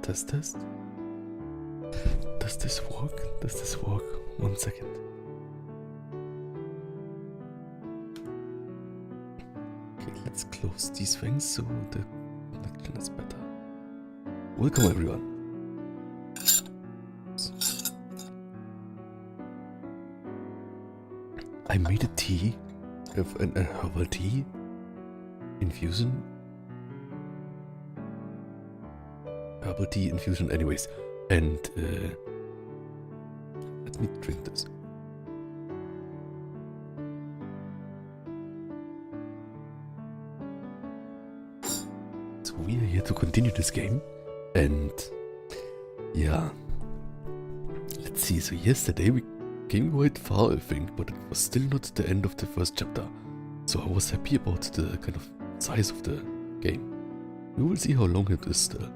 Test. Does this work? 1 second. Okay, let's close these things so the connection is better. Welcome everyone. I made a tea, a herbal tea infusion. Herbal tea infusion anyways. And let me drink this. So we are here to continue this game. And yeah, let's see. So yesterday we came quite far, I think, but it was still not the end of the first chapter. So I was happy about the kind of size of the game. We will see how long it is still.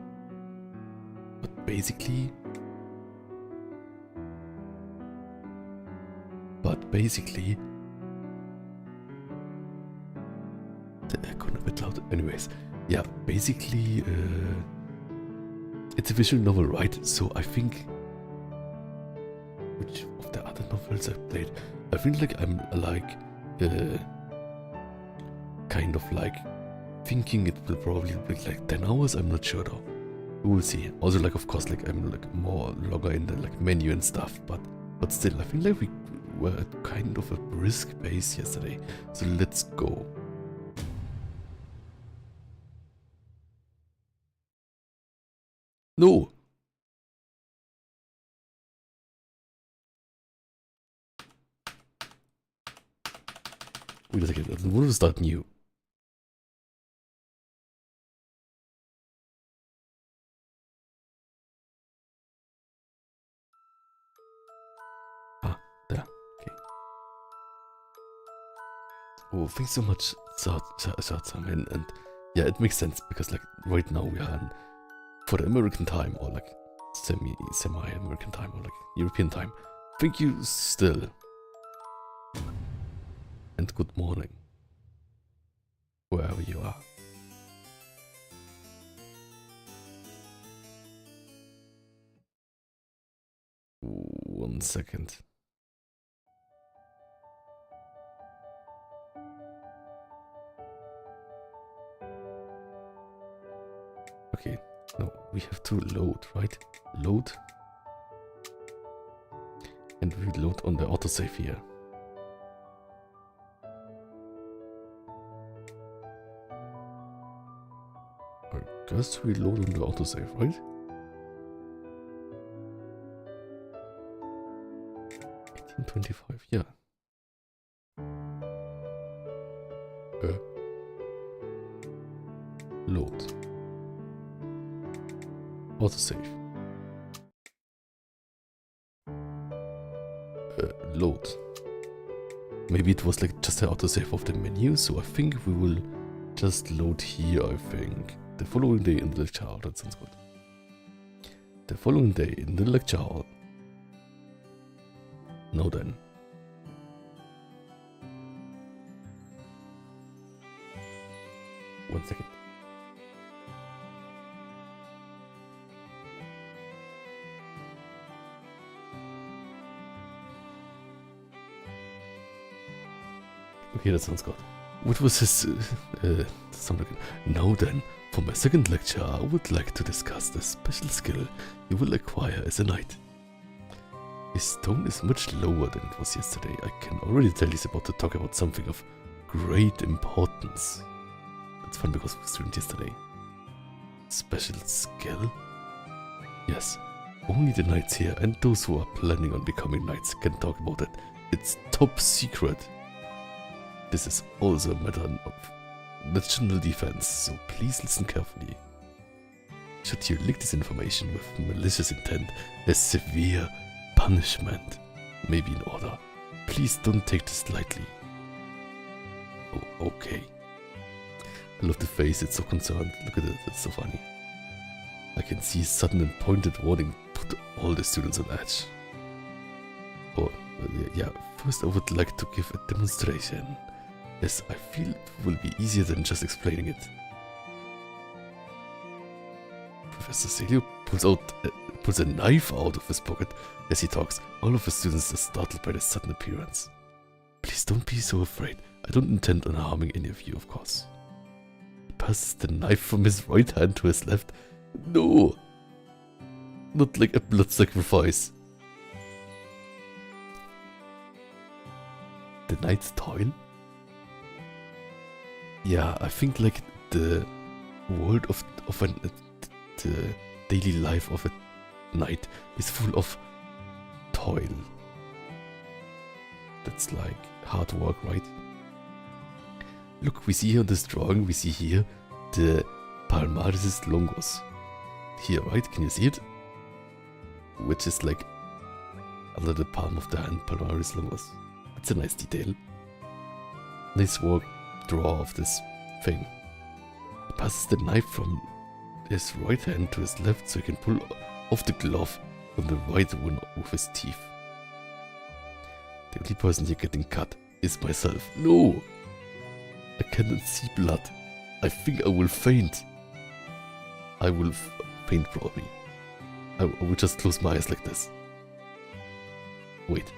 But basically, the aircon a bit loud. Anyways, yeah, basically, it's a visual novel, right? So I think, which of the other novels I've played, I feel like I'm like, kind of like thinking it will probably be like 10 hours. I'm not sure though. We will see. Also, like, of course, like I'm like more longer in the like menu and stuff, but still, I feel like we were at kind of a brisk pace yesterday. So let's go. No. Wait a second. I want to start new. Oh, thanks so much, Samin. And yeah, it makes sense because like right now we are in, for the American time or like semi-American time or like European time. Thank you still. And good morning, wherever you are. Ooh, 1 second. Okay, no, we have to load, right? Load. And reload on the autosave here. I guess reload on the autosave, right? 1825, yeah. Load. Autosave. Load. Maybe it was like just the autosave of the menu, so I think we will just load here, I think. The following day in the lecture hall, that sounds good. The following day in the lecture hall. Now then. One second. Okay, that sounds good. What was his sound again? Now then, for my second lecture, I would like to discuss the special skill you will acquire as a knight. His tone is much lower than it was yesterday. I can already tell he's about to talk about something of great importance. It's fun because we streamed yesterday. Special skill? Yes, only the knights here and those who are planning on becoming knights can talk about it. It's top secret. This is also a matter of national defense, so please listen carefully. Should you leak this information with malicious intent, a severe punishment may be in order. Please don't take this lightly. Oh, okay. I love the face, it's so concerned. Look at it, it's so funny. I can see sudden and pointed warning put all the students on edge. Oh, yeah, first I would like to give a demonstration. Yes, I feel it will be easier than just explaining it. Professor Celio pulls a knife out of his pocket as he talks. All of the students are startled by the sudden appearance. Please don't be so afraid. I don't intend on harming any of you, of course. He passes the knife from his right hand to his left. No! Not like a blood sacrifice. The Knight's Toil? Yeah, I think like the world of the daily life of a knight is full of toil. That's like hard work, right? Look, we see here on this drawing, we see here the Palmaris Longos. Here, right? Can you see it? Which is like under the palm of the hand, Palmaris Longos. It's a nice detail. Nice work, draw of this thing. He passes the knife from his right hand to his left so he can pull off the glove on the right one with his teeth. The only person here getting cut is myself. No! I cannot see blood. I think I will faint. I will faint probably. I will just close my eyes like this. Wait.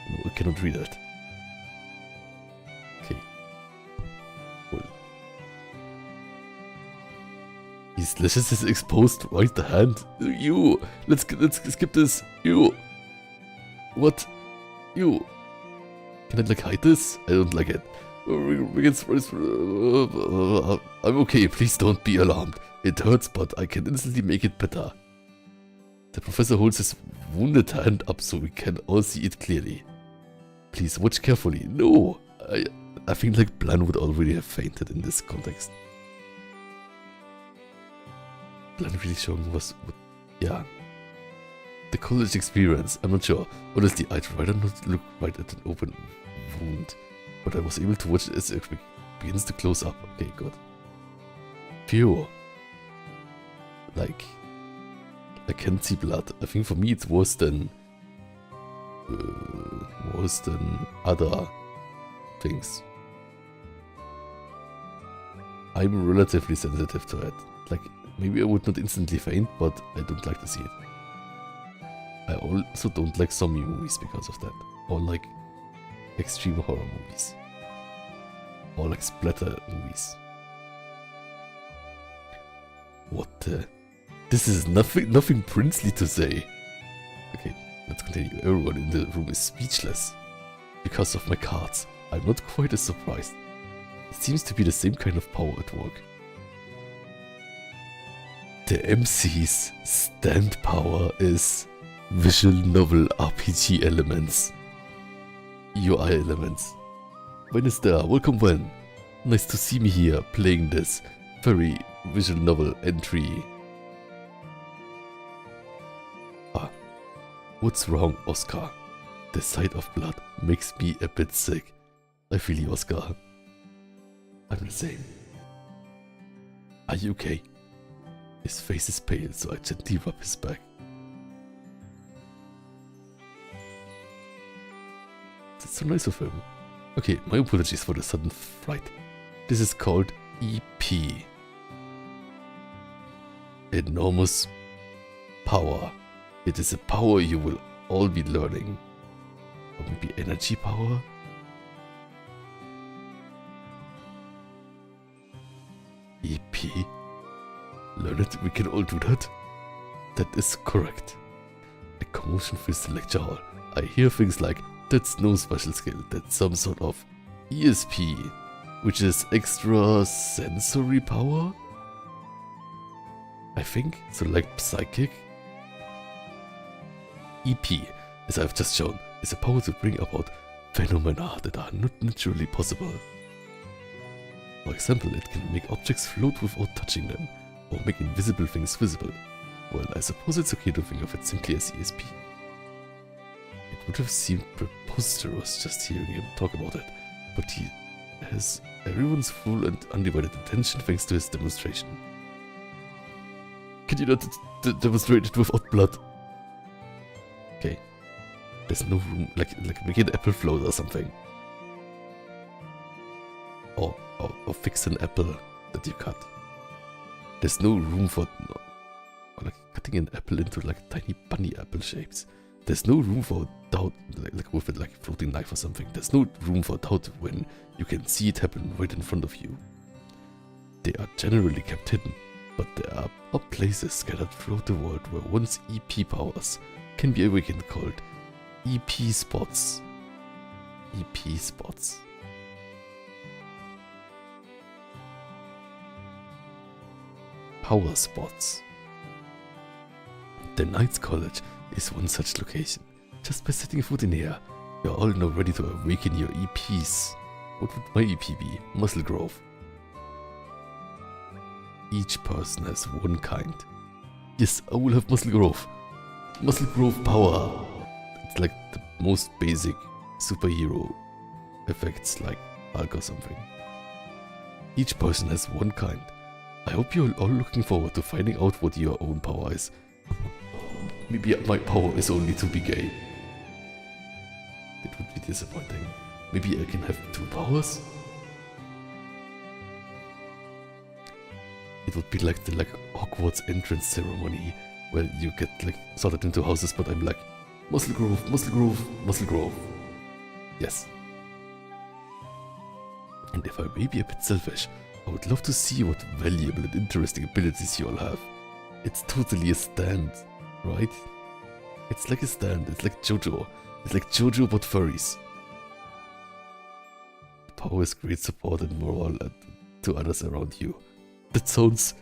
No, I cannot read that. Okay. Well. His lashes is exposed right the hand. You! Let's skip this. You! What? You! Can I like hide this? I don't like it. I'm okay, please don't be alarmed. It hurts, but I can instantly make it better. The professor holds his wounded hand up so we can all see it clearly. Please watch carefully. No! I think like Blan would already have fainted in this context. Blan really showing was... yeah. The college experience, I'm not sure. Honestly, I'd rather not look right at an open wound. But I was able to watch it as it begins to close up. Okay, good. Phew. Like... I can't see blood. I think for me it's worse than other things. I'm relatively sensitive to it. Like, maybe I would not instantly faint, but I don't like to see it. I also don't like zombie movies because of that. Or like extreme horror movies. Or like splatter movies. What the... This is nothing princely to say. Okay, let's continue. Everyone in the room is speechless. Because of my cards, I'm not quite as surprised. It seems to be the same kind of power at work. The MC's stand power is visual novel RPG elements. UI elements. Wednesday, welcome when. Nice to see me here playing this Furry visual novel entry. What's wrong, Oscar? The sight of blood makes me a bit sick. I feel you, Oscar. I'm the same. Are you okay? His face is pale, so I gently rub his back. That's so nice of him. Okay, my apologies for the sudden fright. This is called EP. Enormous power. It is a power you will all be learning. Or maybe energy power? EP? Learn it? We can all do that? That is correct. A commotion fills the lecture hall. I hear things like, that's no special skill, that's some sort of ESP, which is extra sensory power? I think, so like psychic? EP, as I've just shown, is a power to bring about phenomena that are not naturally possible. For example, it can make objects float without touching them, or make invisible things visible. Well, I suppose it's okay to think of it simply as ESP. It would have seemed preposterous just hearing him talk about it, but he has everyone's full and undivided attention thanks to his demonstration. Can you not demonstrate it without blood? Okay. There's no room, like make an apple float or something. Or fix an apple that you cut. There's no room for like cutting an apple into like tiny bunny apple shapes. There's no room for doubt, like with it like a floating knife or something. There's no room for doubt when you can see it happen right in front of you. They are generally kept hidden, but there are places scattered throughout the world where one's EP powers can be awakened, called EP spots. EP spots. Power spots. The Knights College is one such location. Just by setting foot in here, you're all now ready to awaken your EPs. What would my EP be? Muscle growth. Each person has one kind. Yes, I will have muscle growth. Muscle growth power. It's like the most basic superhero effects, like Hulk or something. Each person has one kind. I hope you're all looking forward to finding out what your own power is. Maybe my power is only to be gay. It would be disappointing. Maybe I can have 2 powers? It would be like the Hogwarts entrance ceremony where you get sorted into houses, but I'm like, muscle growth, muscle growth, muscle growth. Yes. And if I may be a bit selfish, I would love to see what valuable and interesting abilities you all have. It's totally a stand, right? It's like a stand, it's like JoJo. It's like JoJo but furries. Power is great support and morale to others around you. That sounds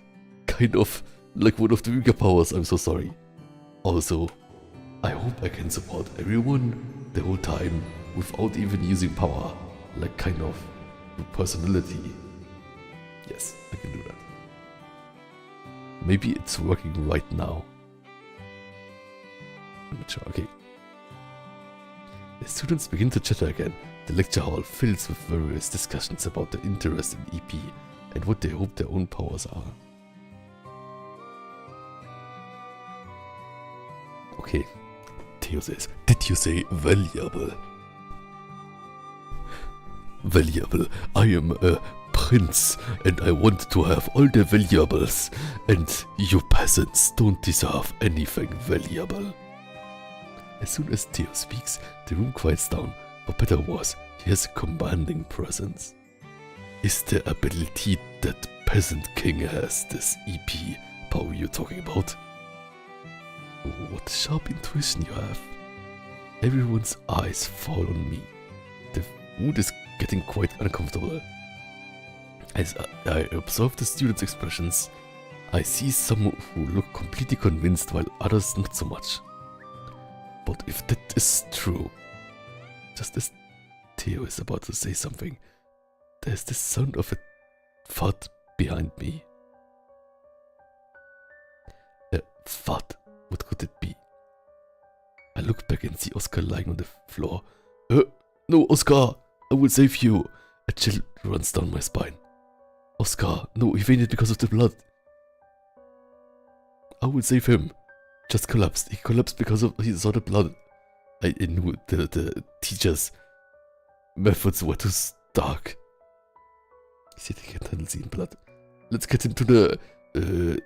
kind of like one of the weaker powers, I'm so sorry. Also, I hope I can support everyone the whole time without even using power, like kind of personality. Yes, I can do that. Maybe it's working right now. I'm not sure, okay. The students begin to chatter again. The lecture hall fills with various discussions about their interest in EP and what they hope their own powers are. Okay, Theo says, did you say valuable? Valuable. I am a prince and I want to have all the valuables, and you peasants don't deserve anything valuable. As soon as Theo speaks, the room quiets down. For better or worse, he has a commanding presence. Is the ability that peasant king has this EP power you're talking about? What sharp intuition you have. Everyone's eyes fall on me. The mood is getting quite uncomfortable. As I observe the students' expressions, I see some who look completely convinced while others not so much. But if that is true, just as Theo is about to say something, there's the sound of a thud behind me. A thud? What could it be? I look back and see Oscar lying on the floor. No, Oscar! I will save you! A chill runs down my spine. Oscar, no, he fainted because of the blood. I will save him. Just collapsed. He collapsed because he saw the blood. I knew the teacher's methods were too stark. He said he can't handle seeing blood. Let's get into the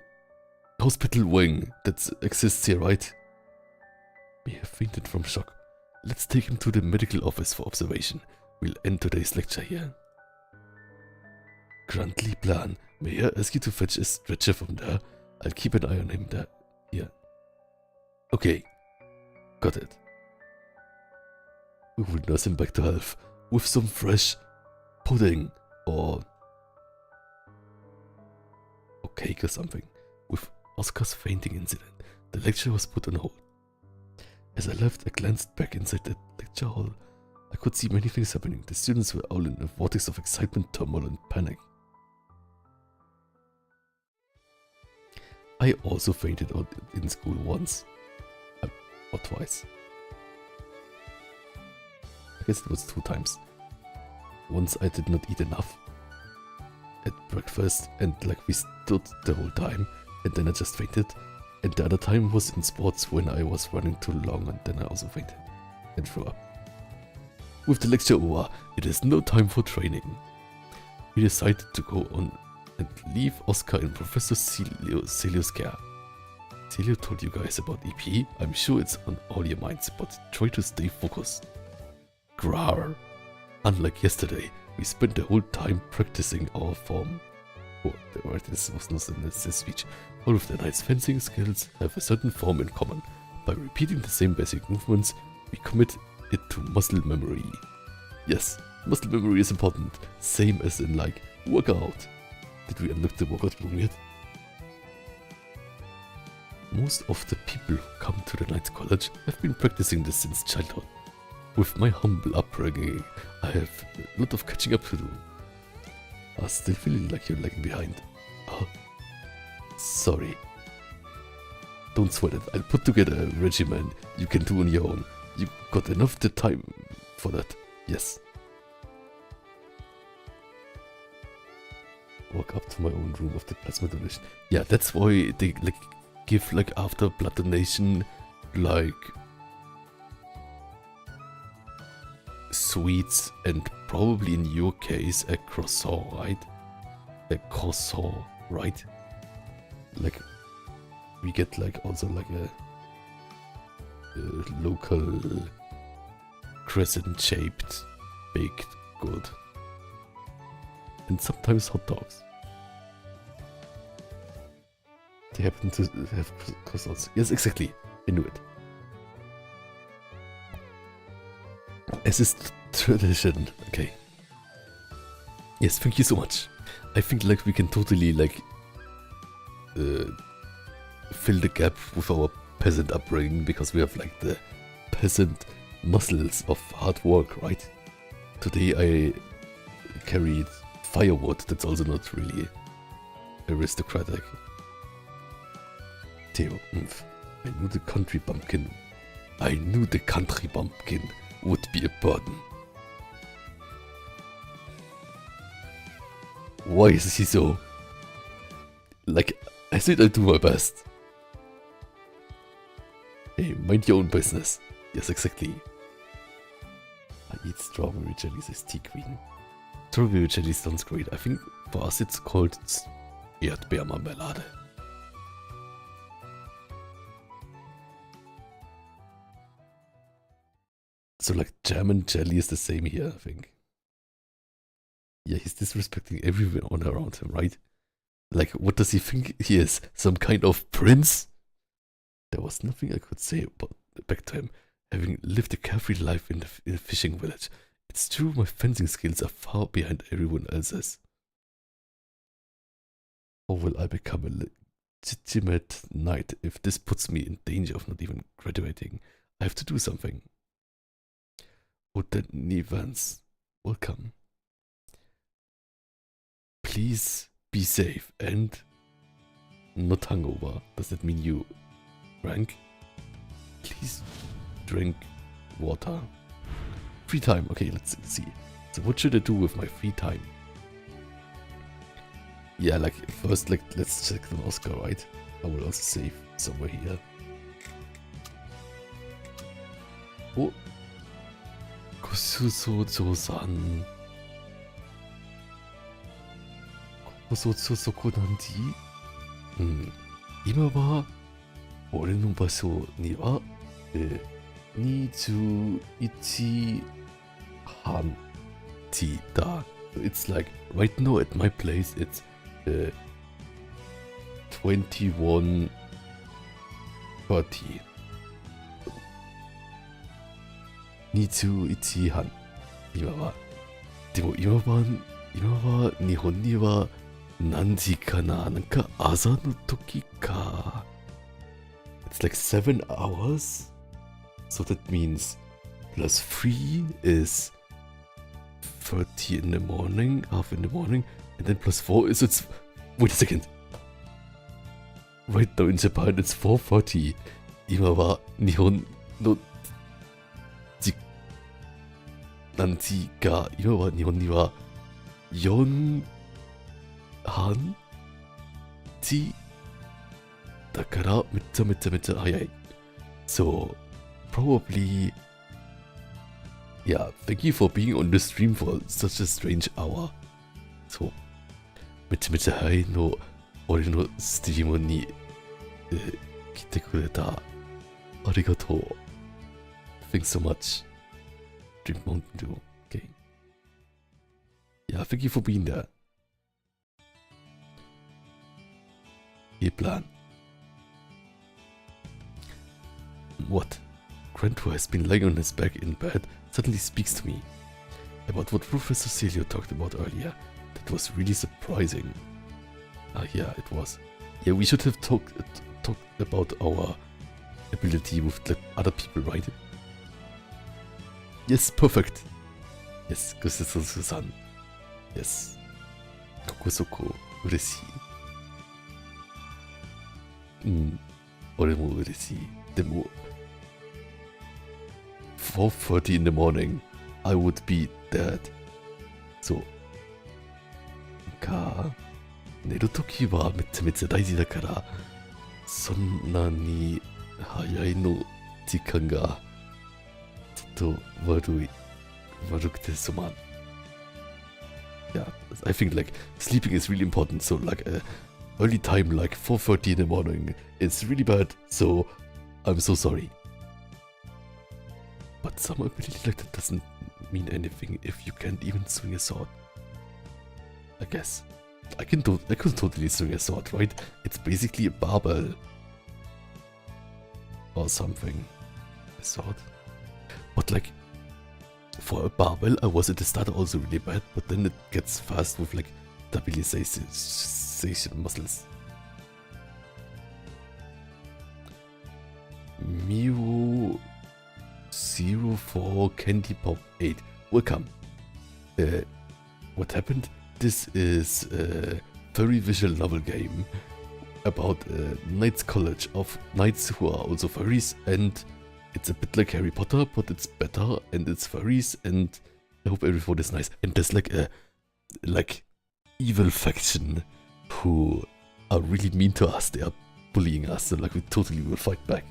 hospital wing that exists here, right? May have fainted from shock. Let's take him to the medical office for observation. We'll end today's lecture here. Grandly plan. May I ask you to fetch a stretcher from there? I'll keep an eye on him there. Here. Okay. Got it. We will nurse him back to health with some fresh pudding or cake or something. With Oscar's fainting incident, the lecture was put on hold. As I left, I glanced back inside the lecture hall. I could see many things happening. The students were all in a vortex of excitement, turmoil, and panic. I also fainted out in school once. Or twice. I guess it was 2 times. Once I did not eat enough at breakfast and we stood the whole time, and then I just fainted. And the other time was in sports when I was running too long, and then I also fainted and threw up. With the lecture over, it is no time for training. We decided to go on and leave Oscar in Professor Celio's care. Celio told you guys about EP. I'm sure it's on all your minds, but try to stay focused. Grar. Unlike yesterday, we spent the whole time practicing our form. Oh, this was not in this speech. All of the knight's fencing skills have a certain form in common. By repeating the same basic movements, we commit it to muscle memory. Yes, muscle memory is important, same as in like workout. Did we unlock the workout room yet? Most of the people who come to the Knight's College have been practicing this since childhood. With my humble upbringing, I have a lot of catching up to do. I'm still feeling like you're lagging behind. Oh, sorry. Don't sweat it, I'll put together a regimen you can do on your own. You got enough time for that, yes. Walk up to my own room of the plasma donation. Yeah, that's why they like give like after blood donation like sweets and probably in your case a croissant, right? A croissant, right? Like we get like also like a local crescent shaped baked good. And sometimes hot dogs. They happen to have croissants. Yes, exactly. I knew it. Es ist tradition. Okay. Yes, thank you so much. I think like we can totally like fill the gap with our peasant upbringing because we have like the peasant muscles of hard work, right? Today I carried firewood. That's also not really aristocratic. Theo, I knew the country bumpkin. I knew the country bumpkin would be a burden. Why is he so? Like, I said I'll do my best. Hey, mind your own business. Yes, exactly. I eat strawberry jelly, says Tea Queen. Strawberry jelly sounds great. I think for us it's called Erdbeermarmelade. So like jam and jelly is the same here, I think. Yeah, he's disrespecting everyone around him, right? Like, what does he think he is? Some kind of prince? There was nothing I could say back to him, having lived a carefree life in a fishing village. It's true my fencing skills are far behind everyone else's. Or will I become a legitimate knight if this puts me in danger of not even graduating? I have to do something. Odette Vance, welcome. Please be safe and not hungover. Does that mean you drank? Please drink water. Free time. Okay, let's see. So what should I do with my free time? Yeah, like first, like let's check the Oscar, right? I will also save somewhere here. Oh, Kosuso-san. Kosuso-sokonanti? 今は俺の場所には21半時だ。It's like right now at my place it's 21:30. 21半。今は。でも今は日本には何時かな？なんか朝の時か。It's like 7 hours. So that means plus 3 is 30 in the morning, half in the morning, and then plus 4 is it's. Wait a second. Right now in Japan it's 4:30. 今は日本の何時か。今は日本には4半時だからめちゃめちゃ早い。So probably, yeah, thank you for being on the stream for such a strange hour. So めちゃめちゃ早いの俺のストリームに、来てくれた。ありがとう。Thanks so much. Drink Mountain Dew. Okay. Yeah, thank you for being there. Ihr Plan. What? Grant, who has been lying on his back in bed, suddenly speaks to me about what Professor Celio talked about earlier. That was really surprising. Yeah, it was. Yeah, we should have talked about our ability with other people, right? Yes, perfect. Yes, Kusetsu-san. Yes. Kokosoko, 嬉しい。俺も嬉しい。でも、4:30 in the morning, I would be dead. そう。寝るときはめちゃめちゃ大事だから、そんなに早いの時間がちょっと悪くてすまん。Yeah, I think like sleeping is really important. So like early time, like 4:30 in the morning, it's really bad. So I'm so sorry. But some ability like that doesn't mean anything if you can't even swing a sword. I guess. I could totally swing a sword, right? It's basically a barbell. Or something. A sword. But like, for a barbell, I was at the start also really bad, but then it gets fast with like stabilization muscles. Mio 04 Candy Pop 8. Welcome. What happened? This is a furry visual novel game about a Knights College of Knights who are also furries, and it's a bit like Harry Potter, but it's better, and it's furries, and I hope everyone is nice. And there's like a evil faction who are really mean to us. They are bullying us, so like we totally will fight back.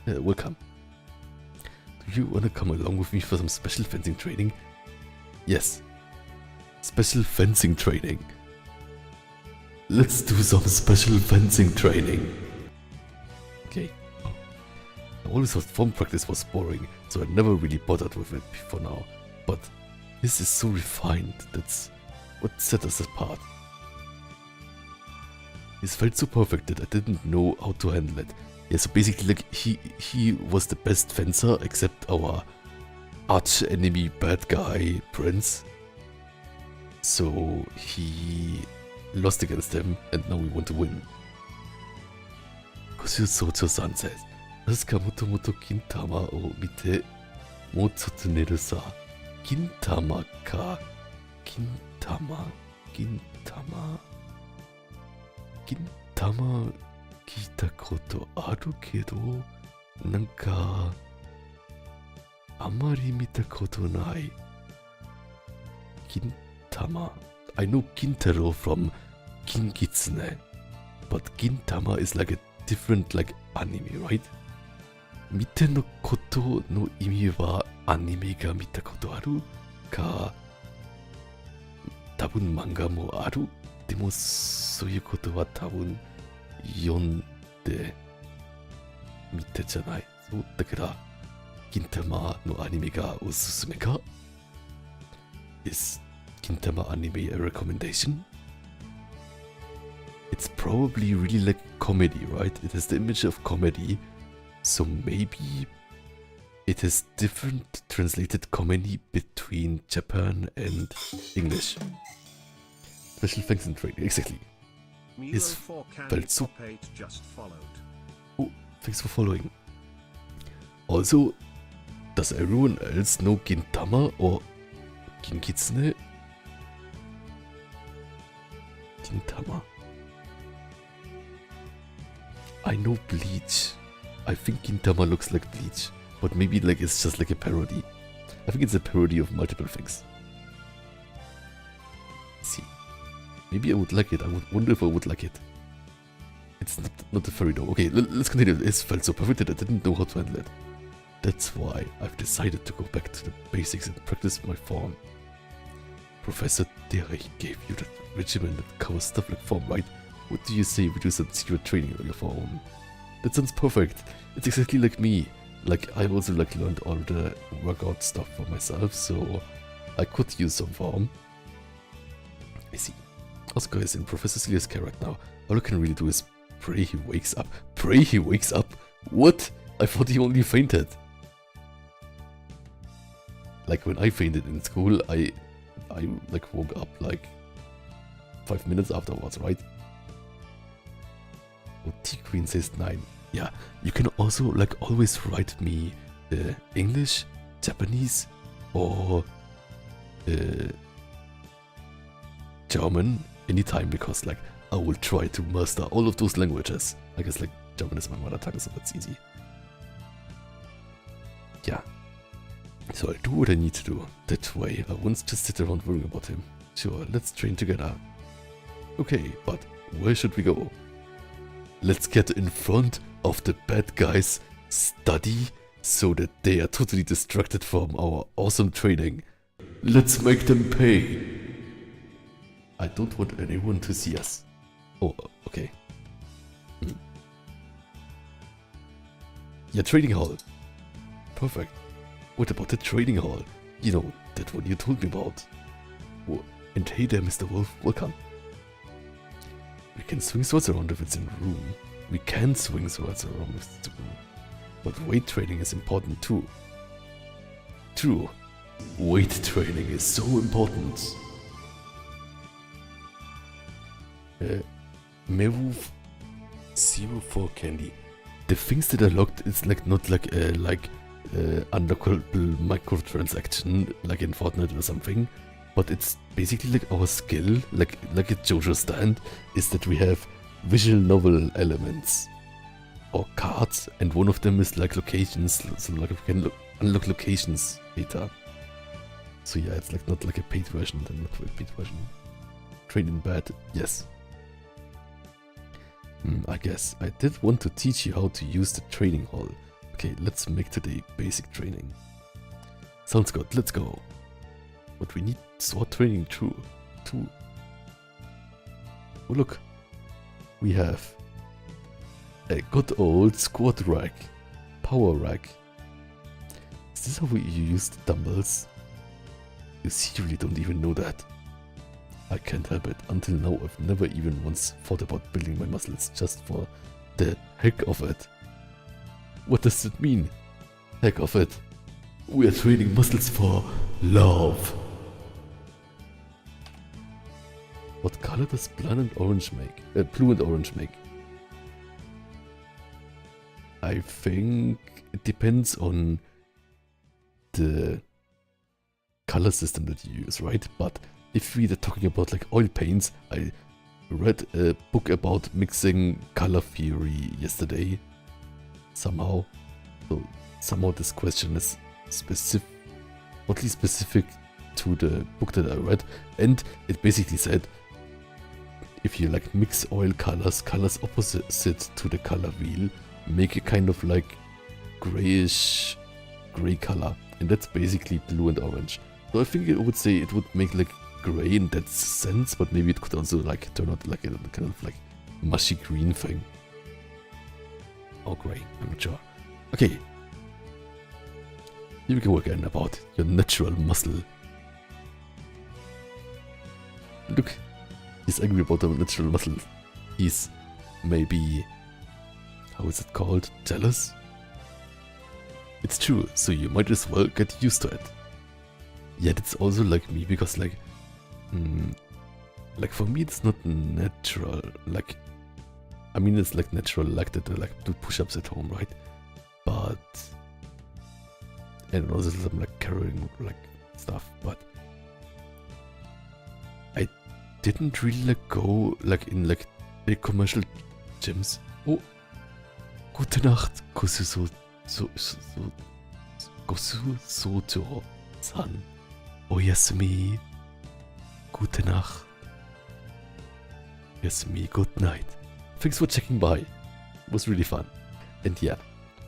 Welcome. Do you wanna come along with me for some special fencing training? Yes. Special fencing training. Let's do some special fencing training. Okay. I always thought form practice was boring, so I never really bothered with it before now. But this is so refined. That's what set us apart. This felt so perfect that I didn't know how to handle it. Yeah, so basically like he was the best fencer except our arch enemy bad guy Prince. So he lost against him, and now we want to win. Koshutsucho-san says, 確かもともと金玉を見て、もうちょっと寝るさ。金玉か。金玉聞いたことあるけど、なんか、あまり見たことない。金玉。I know Kintaro from King Kitsune, but Gintama is like a different like anime, right? 見てのことの意味はアニメが見たことあるか、多分漫画もある。でもそういうことは多分読んで見てじゃない。そうだからGintamaのアニメがおすすめか？ Is Gintama anime a recommendation? It's probably really like comedy, right? It has the image of comedy, so maybe it has different translated comedy between Japan and English. Special thanks and training, exactly. His felt so... Oh, thanks for following. Also, does everyone else know Gintama or Kinkitsune? Gintama. I know Bleach. I think Gintama looks like Bleach, but maybe like it's just like a parody. I think it's a parody of multiple things. Let's see. Maybe I would like it. I would wonder if I would like it. It's not a furry though. Okay, let's continue. It felt so perfect that I didn't know how to handle it. That's why I've decided to go back to the basics and practice my form. Professor Derich gave you that regimen that covers stuff like form, right? What do you say we do some secret training on your form? That sounds perfect. It's exactly like me. Like, I also like learned all the workout stuff for myself, so I could use some form. I see. Oscar is in Professor Celia's care right now. All I can really do is pray he wakes up. Pray he wakes up? What? I thought he only fainted. Like when I fainted in school, I like woke up like 5 minutes afterwards, right? Oh, T-Queen says 9. Yeah, you can also like always write me English, Japanese, or German anytime, because like I will try to master all of those languages. I guess like German is my mother tongue, so that's easy. Yeah. So I'll do what I need to do. That way I won't just sit around worrying about him. Sure, let's train together. Okay, but where should we go? Let's get in front of the bad guys, study, so that they are totally distracted from our awesome training. Let's make them pay. I don't want anyone to see us. Oh, okay. Yeah, training hall. Perfect. What about the training hall? You know, that one you told me about. Oh, and hey there, Mr. Wolf, welcome. We can swing swords around if it's in the room. We can swing swords around if it's in the room. But weight training is important too. True. Weight training is so important. Move 04 candy. The things that are locked, it's like not like unlockable microtransaction like in Fortnite or something, but it's basically like our skill, like a JoJo stand, is that we have visual novel elements or cards, and one of them is like locations, so like we can unlock locations later. So yeah, it's like not like a paid version, then not a paid version. Train in bed, yes. I guess I did want to teach you how to use the training hall. Okay, let's make today basic training. Sounds good, let's go. But we need sword training too. Oh look, we have a good old squat rack, power rack. Is this how you use the dumbbells? You seriously don't even know that. I can't help it. Until now, I've never even once thought about building my muscles just for the heck of it. What does it mean? Heck of it. We are training muscles for love. What color does blue and orange make? I think it depends on the color system that you use, right? But if we are talking about like oil paints, I read a book about mixing color theory yesterday. Somehow this question is oddly specific to the book that I read, and it basically said if you like mix oil colors opposite to the color wheel, make a kind of like grayish gray color, and that's basically blue and orange. So I think it would say it would make like gray in that sense, but maybe it could also like turn out like a kind of like mushy green thing. Or gray, I'm not sure. Okay. Here we go again about your natural muscle. Look, he's angry about the natural muscle. He's maybe, how is it called, jealous? It's true, so you might as well get used to it. Yet it's also like me, because like for me it's not natural, like, I mean it's like natural like that I like do push-ups at home, right? But I don't know, this is some like carrying like stuff, but I didn't really like go like in like big commercial gyms. Oh, gute Nacht, Gosu Soto-san. Oh Yasumi, gute Nacht. Yasumi, good night. Thanks for checking by. It was really fun. And yeah,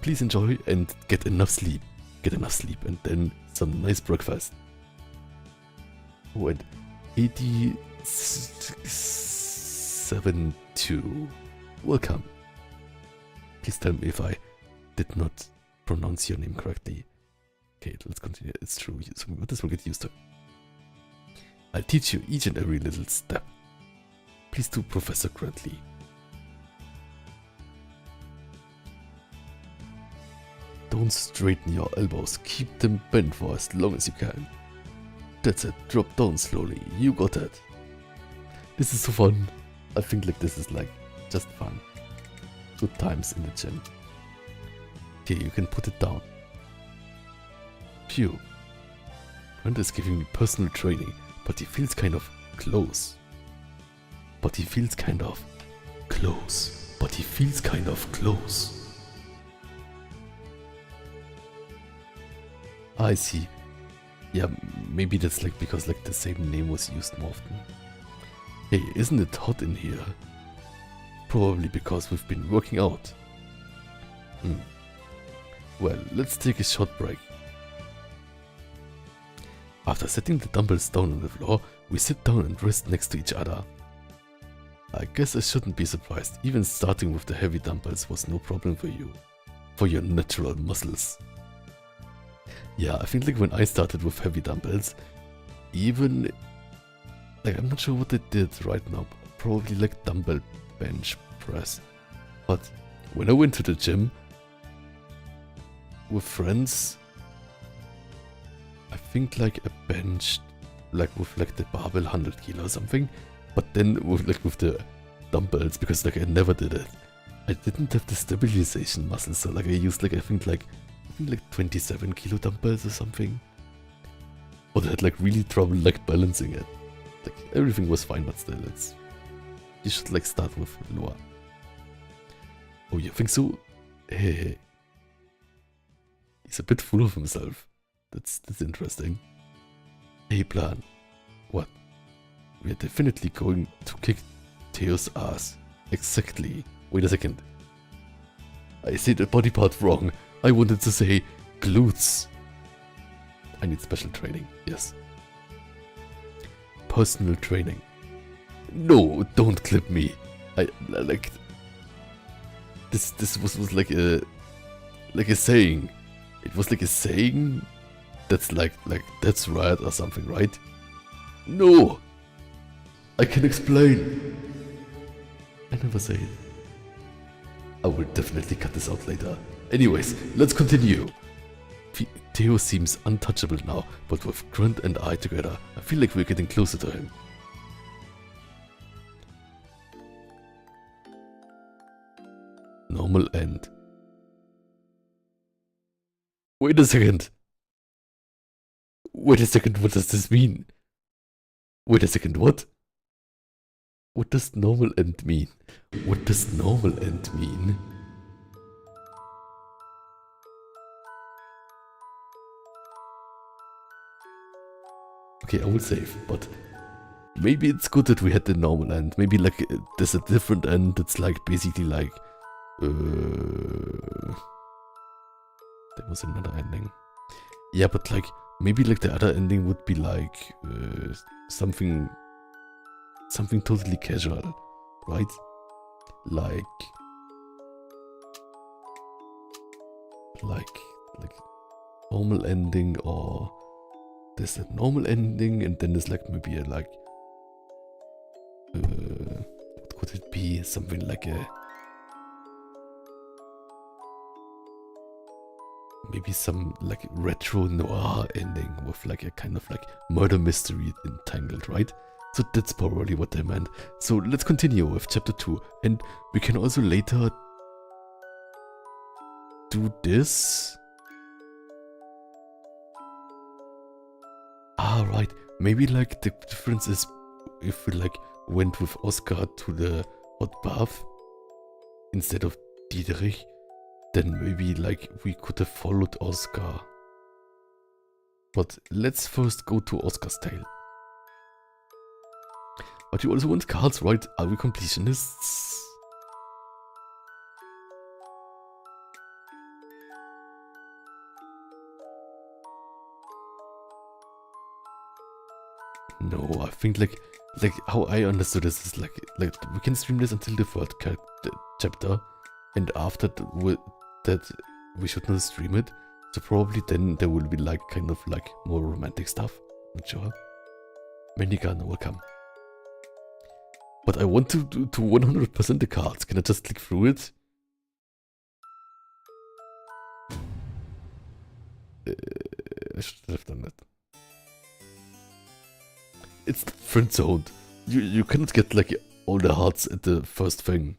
please enjoy and get enough sleep. Get enough sleep and then some nice breakfast. Oh, and 8672. Welcome. Please tell me if I did not pronounce your name correctly. Okay, let's continue. It's true. So this will get used to. I'll teach you each and every little step. Please do, Professor Grantley. Don't straighten your elbows. Keep them bent for as long as you can. That's it. Drop down slowly. You got it. This is so fun. I think like this is like just fun. Good times in the gym. Okay, you can put it down. Phew. Grant is giving me personal training, but he feels kind of close. But he feels kind of close. But he feels kind of close. I see. Yeah, maybe that's like because like the same name was used more often. Hey, isn't it hot in here? Probably because we've been working out. Well, let's take a short break. After setting the dumbbells down on the floor, we sit down and rest next to each other. I guess I shouldn't be surprised. Even starting with the heavy dumbbells was no problem for you. For your natural muscles. Yeah, I think like when I started with heavy dumbbells, even like I'm not sure what they did right now, probably like dumbbell bench press. But when I went to the gym with friends, I think like a bench like with like the barbell 100 kilo or something, but then with like with the dumbbells, because like I never did it, I didn't have the stabilization muscle, so like I used like I think like 27 kilo dumbbells or something. But I had like really trouble like balancing it. Like everything was fine, but still you should like start with lower. Oh, you think so? Hey. He's a bit full of himself. That's interesting. Hey, plan. What? We are definitely going to kick Theo's ass. Exactly. Wait a second. I said the body part wrong. I wanted to say glutes. I need special training. Yes. Personal training. No, don't clip me. I like this was like a saying. It was like a saying that's like that's right or something, right? No. I can explain. I never say it. I will definitely cut this out later. Anyways, let's continue. Theo seems untouchable now, but with Grunt and I together, I feel like we're getting closer to him. Normal end. Wait a second. Wait a second, what does this mean? Wait a second, what? What does normal end mean? What does normal end mean? Okay, I will save, but maybe it's good that we had the normal end. Maybe like there's a different end that's like basically like there was another ending. Yeah, but like maybe like the other ending would be like something totally casual, right? Like normal ending, or there's a normal ending and then there's like maybe a like what could it be? Something like a maybe some like retro noir ending with like a kind of like murder mystery entangled, right? So that's probably what they meant. So let's continue with chapter 2, and we can also later do this. Ah, right. Maybe like the difference is if we like went with Oscar to the hot bath instead of Dietrich, then maybe like we could have followed Oscar. But let's first go to Oscar's tale. But you also want cards, right? Are we completionists? No, I think like how I understood this is like we can stream this until the third chapter, and after that we should not stream it. So probably then there will be like kind of like more romantic stuff. Not sure. Minigun will come. But I want to do to 100% the cards. Can I just click through it? I should have done that. It's friend zoned. You cannot get like all the hearts at the first thing.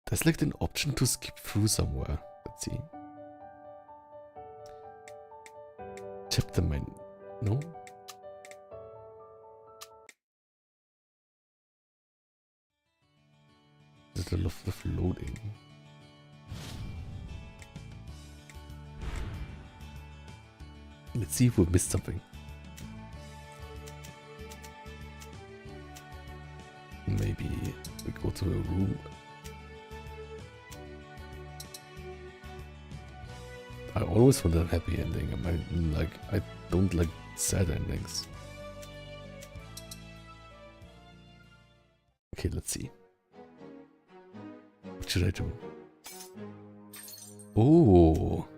There's like an option to skip through somewhere. Let's see. Chapter main. No? There's a lot of loading. Let's see if we missed something. Maybe we go to a room. I always want a happy ending. I don't like sad endings. Okay, let's see. What should I do? Oh.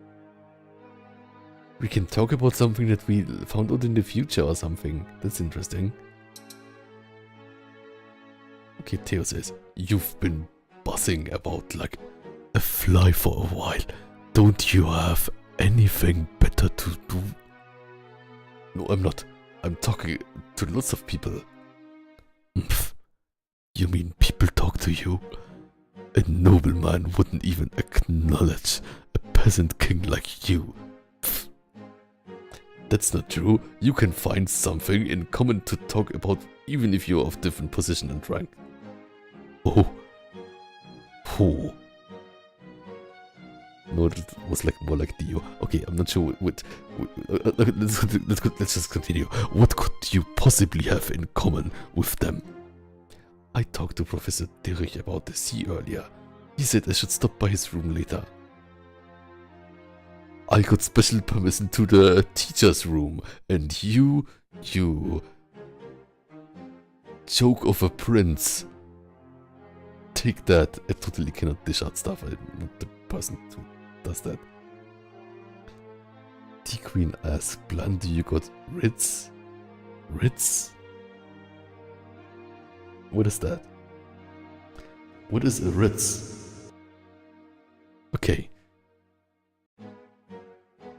We can talk about something that we found out in the future or something. That's interesting. Okay, Theo says, you've been buzzing about like a fly for a while. Don't you have anything better to do? No, I'm not. I'm talking to lots of people. You mean people talk to you? A nobleman wouldn't even acknowledge a peasant king like you. That's not true. You can find something in common to talk about even if you're of different position and rank. Oh. Oh. No, that was like more like Dio. Okay, I'm not sure what let's just continue. What could you possibly have in common with them? I talked to Professor Derich about the sea earlier. He said I should stop by his room later. I got special permission to the teacher's room, and you joke of a prince. Take that. I totally cannot dish out stuff. I'm not the person who does that. T-Queen asks, Blunt, you got Ritz? Ritz? What is that? What is a Ritz? Okay.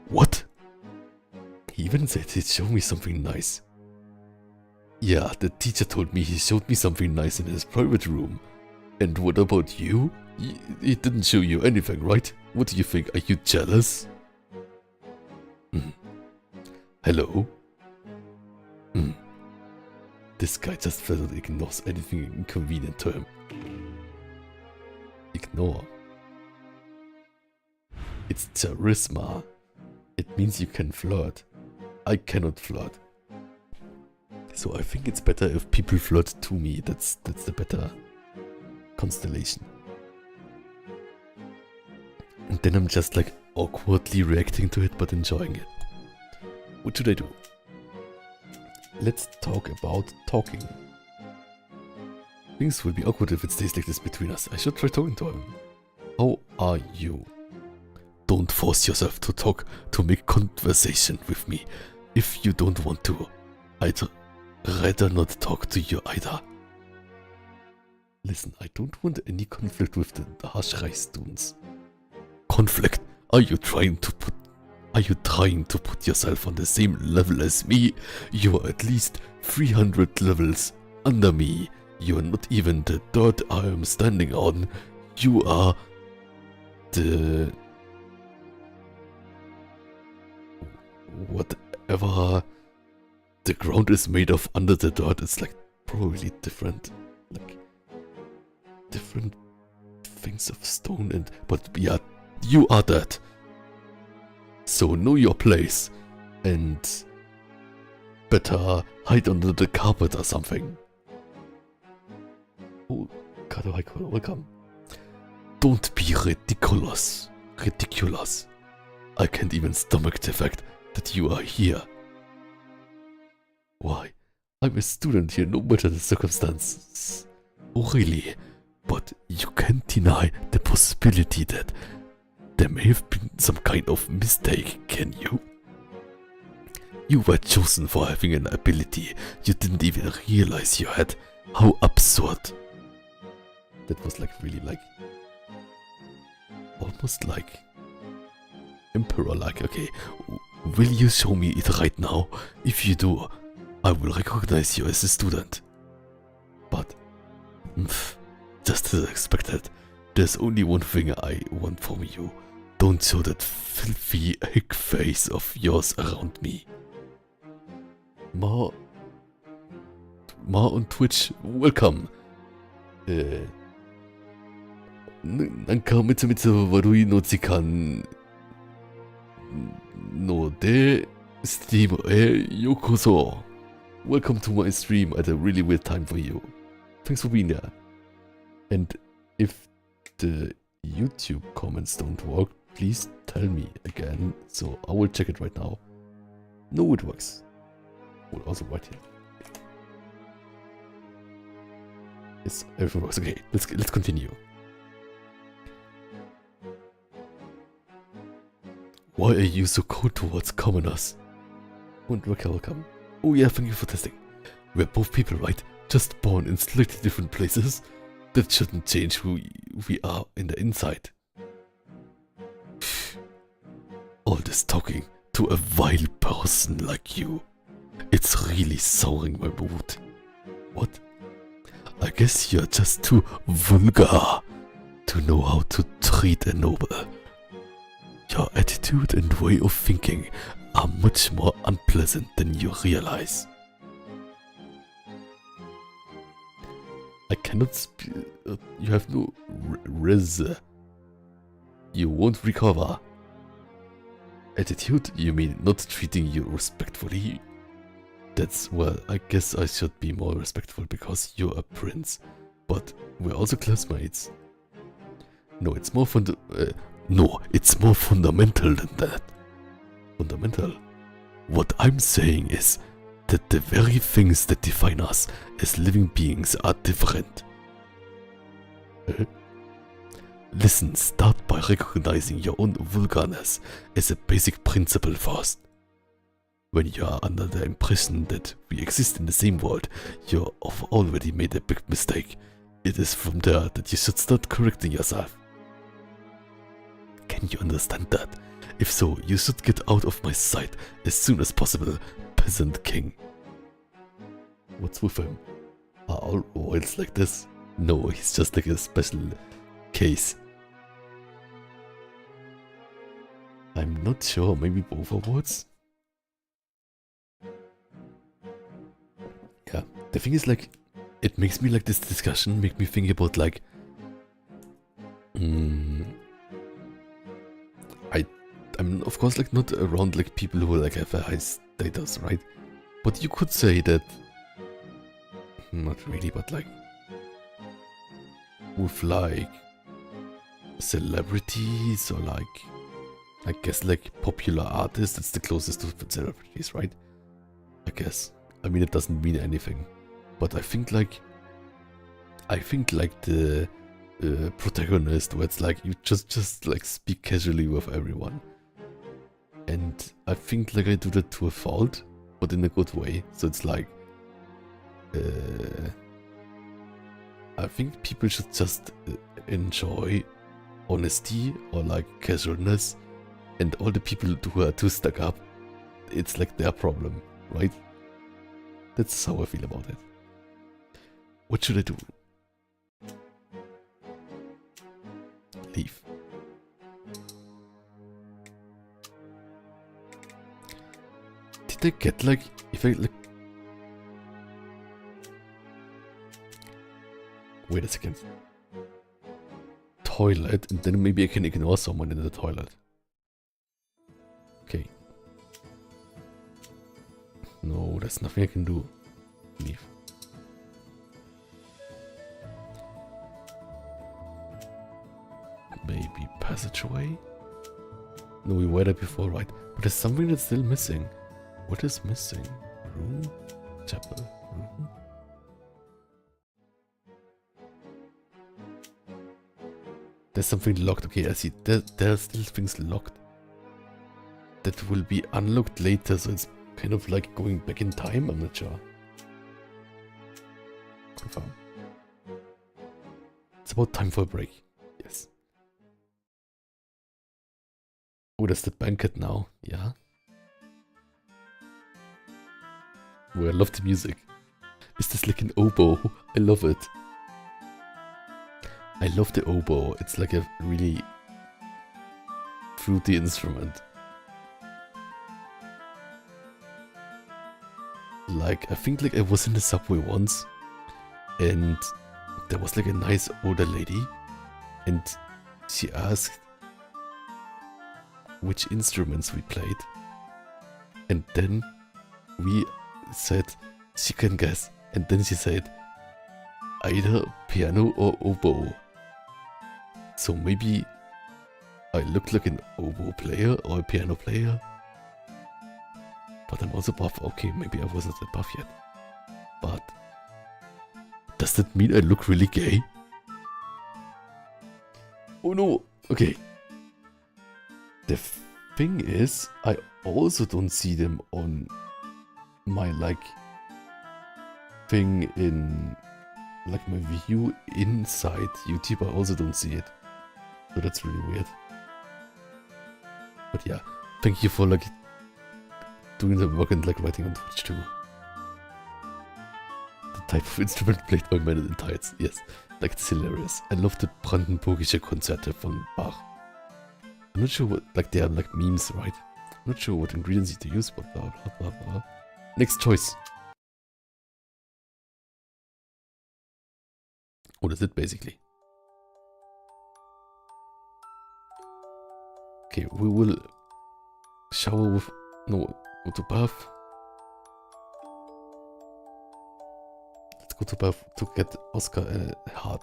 What? He even said he'd show me something nice. Yeah, the teacher told me he showed me something nice in his private room. And what about you? He didn't show you anything, right? What do you think? Are you jealous? Hello? This guy just flat ignores anything inconvenient to him. Ignore. It's charisma. It means you can flirt. I cannot flirt. So I think it's better if people flirt to me. That's the better constellation. And then I'm just like awkwardly reacting to it but enjoying it. What should I do? Let's talk about talking. Things will be awkward if it stays like this between us. I should try talking to him. How are you? Don't force yourself to talk to make conversation with me. If you don't want to, I'd rather not talk to you either. Listen, I don't want any conflict with the Harshreich students. Conflict? Are you trying to put yourself on the same level as me? You are at least 300 levels under me. You are not even the dirt I am standing on. You are the... whatever the ground is made of under the dirt. It's like probably different, like different things of stone and... but yeah, you are that. So know your place and better hide under the carpet or something. Oh, Kadohaiko, welcome. Don't be ridiculous. I can't even stomach the fact that you are here. Why? I'm a student here, no matter the circumstances. Oh, really? But you can't deny the possibility that there may have been some kind of mistake, can you? You were chosen for having an ability you didn't even realize you had. How absurd. That was like really like... almost like... Emperor-like. Okay, will you show me it right now? If you do, I will recognize you as a student. But... just as expected, there's only one thing I want from you. Don't show that filthy hick face of yours around me. Ma on Twitch, welcome. なんかめちゃめちゃ悪いの時間ので、Steam へようこそ。Welcome to my stream at a really weird time for you. Thanks for being there. And if the YouTube comments don't work, please tell me again, so I will check it right now. No, it works. Well, also right here. Yes, everything works. Okay, let's continue. Why are you so cold towards commoners? And welcome. Oh yeah, thank you for testing. We're both people, right? Just born in slightly different places. That shouldn't change who we are in the inside. All this talking to a vile person like you. It's really souring my mood. What? I guess you're just too vulgar to know how to treat a noble. Your attitude and way of thinking are much more unpleasant than you realize. I cannot you have no res. You won't recover. Attitude? You mean not treating you respectfully? That's, well, I guess I should be more respectful because you're a prince. But we're also classmates. No, it's more it's more fundamental than that. Fundamental? What I'm saying is that the very things that define us as living beings are different. Listen, start by recognizing your own vulgarness as a basic principle first. When you are under the impression that we exist in the same world, you have already made a big mistake. It is from there that you should start correcting yourself. Can you understand that? If so, you should get out of my sight as soon as possible, peasant king. What's with him? Are all royals like this? No, he's just like a special case. I'm not sure, maybe both awards? Yeah, the thing is like, it makes me like this discussion, make me think about like, I'm of course like not around like people who like have a high status, right? But you could say that, not really, but like, with like celebrities or like, I guess like popular artists, that's the closest to celebrities, right? I guess. I mean, it doesn't mean anything, but I think like the protagonist, where it's like you just like speak casually with everyone, and I think like I do that to a fault, but in a good way. So it's like, I think people should just enjoy honesty or like casualness, and all the people who are too stuck up, it's like their problem, right? That's how I feel about it. What should I do? Leave. Did I get like, if I like... Wait a second. Toilet, and then maybe I can ignore someone in the toilet. Okay. No, there's nothing I can do. Leave. Maybe passageway? No, we were there before, right? But there's something that's still missing. What is missing? Room? chapel. There's something locked. Okay, I see. There are still things locked that will be unlocked later, so it's kind of like going back in time. I'm not sure. Confirm. It's about time for a break. Yes. Oh, that's the banquet now. Yeah. Oh, I love the music. Is this like an oboe? I love it. I love the oboe. It's like a really fruity instrument. Like, I think like I was in the subway once and there was like a nice older lady and she asked which instruments we played. And then we said she can guess. And then she said either piano or oboe. So maybe I looked like an oboe player or a piano player. But I'm also buff. Okay, maybe I wasn't that buff yet. But does that mean I look really gay? Oh no! Okay. The thing is, I also don't see them on my like thing in like my view inside YouTube. I also don't see it. So that's really weird. But yeah, thank you for like doing the work and like writing on Twitch too. The type of instrument played by men in tights. Yes, like it's hilarious. I love the Brandenburgische Konzerte von Bach. I'm not sure what, like they are like memes, right? I'm not sure what ingredients to use, but blah blah blah blah. Next choice. What is it basically? Okay, we will shower with, no, go to bath. Let's go to bath to get Oscar a heart.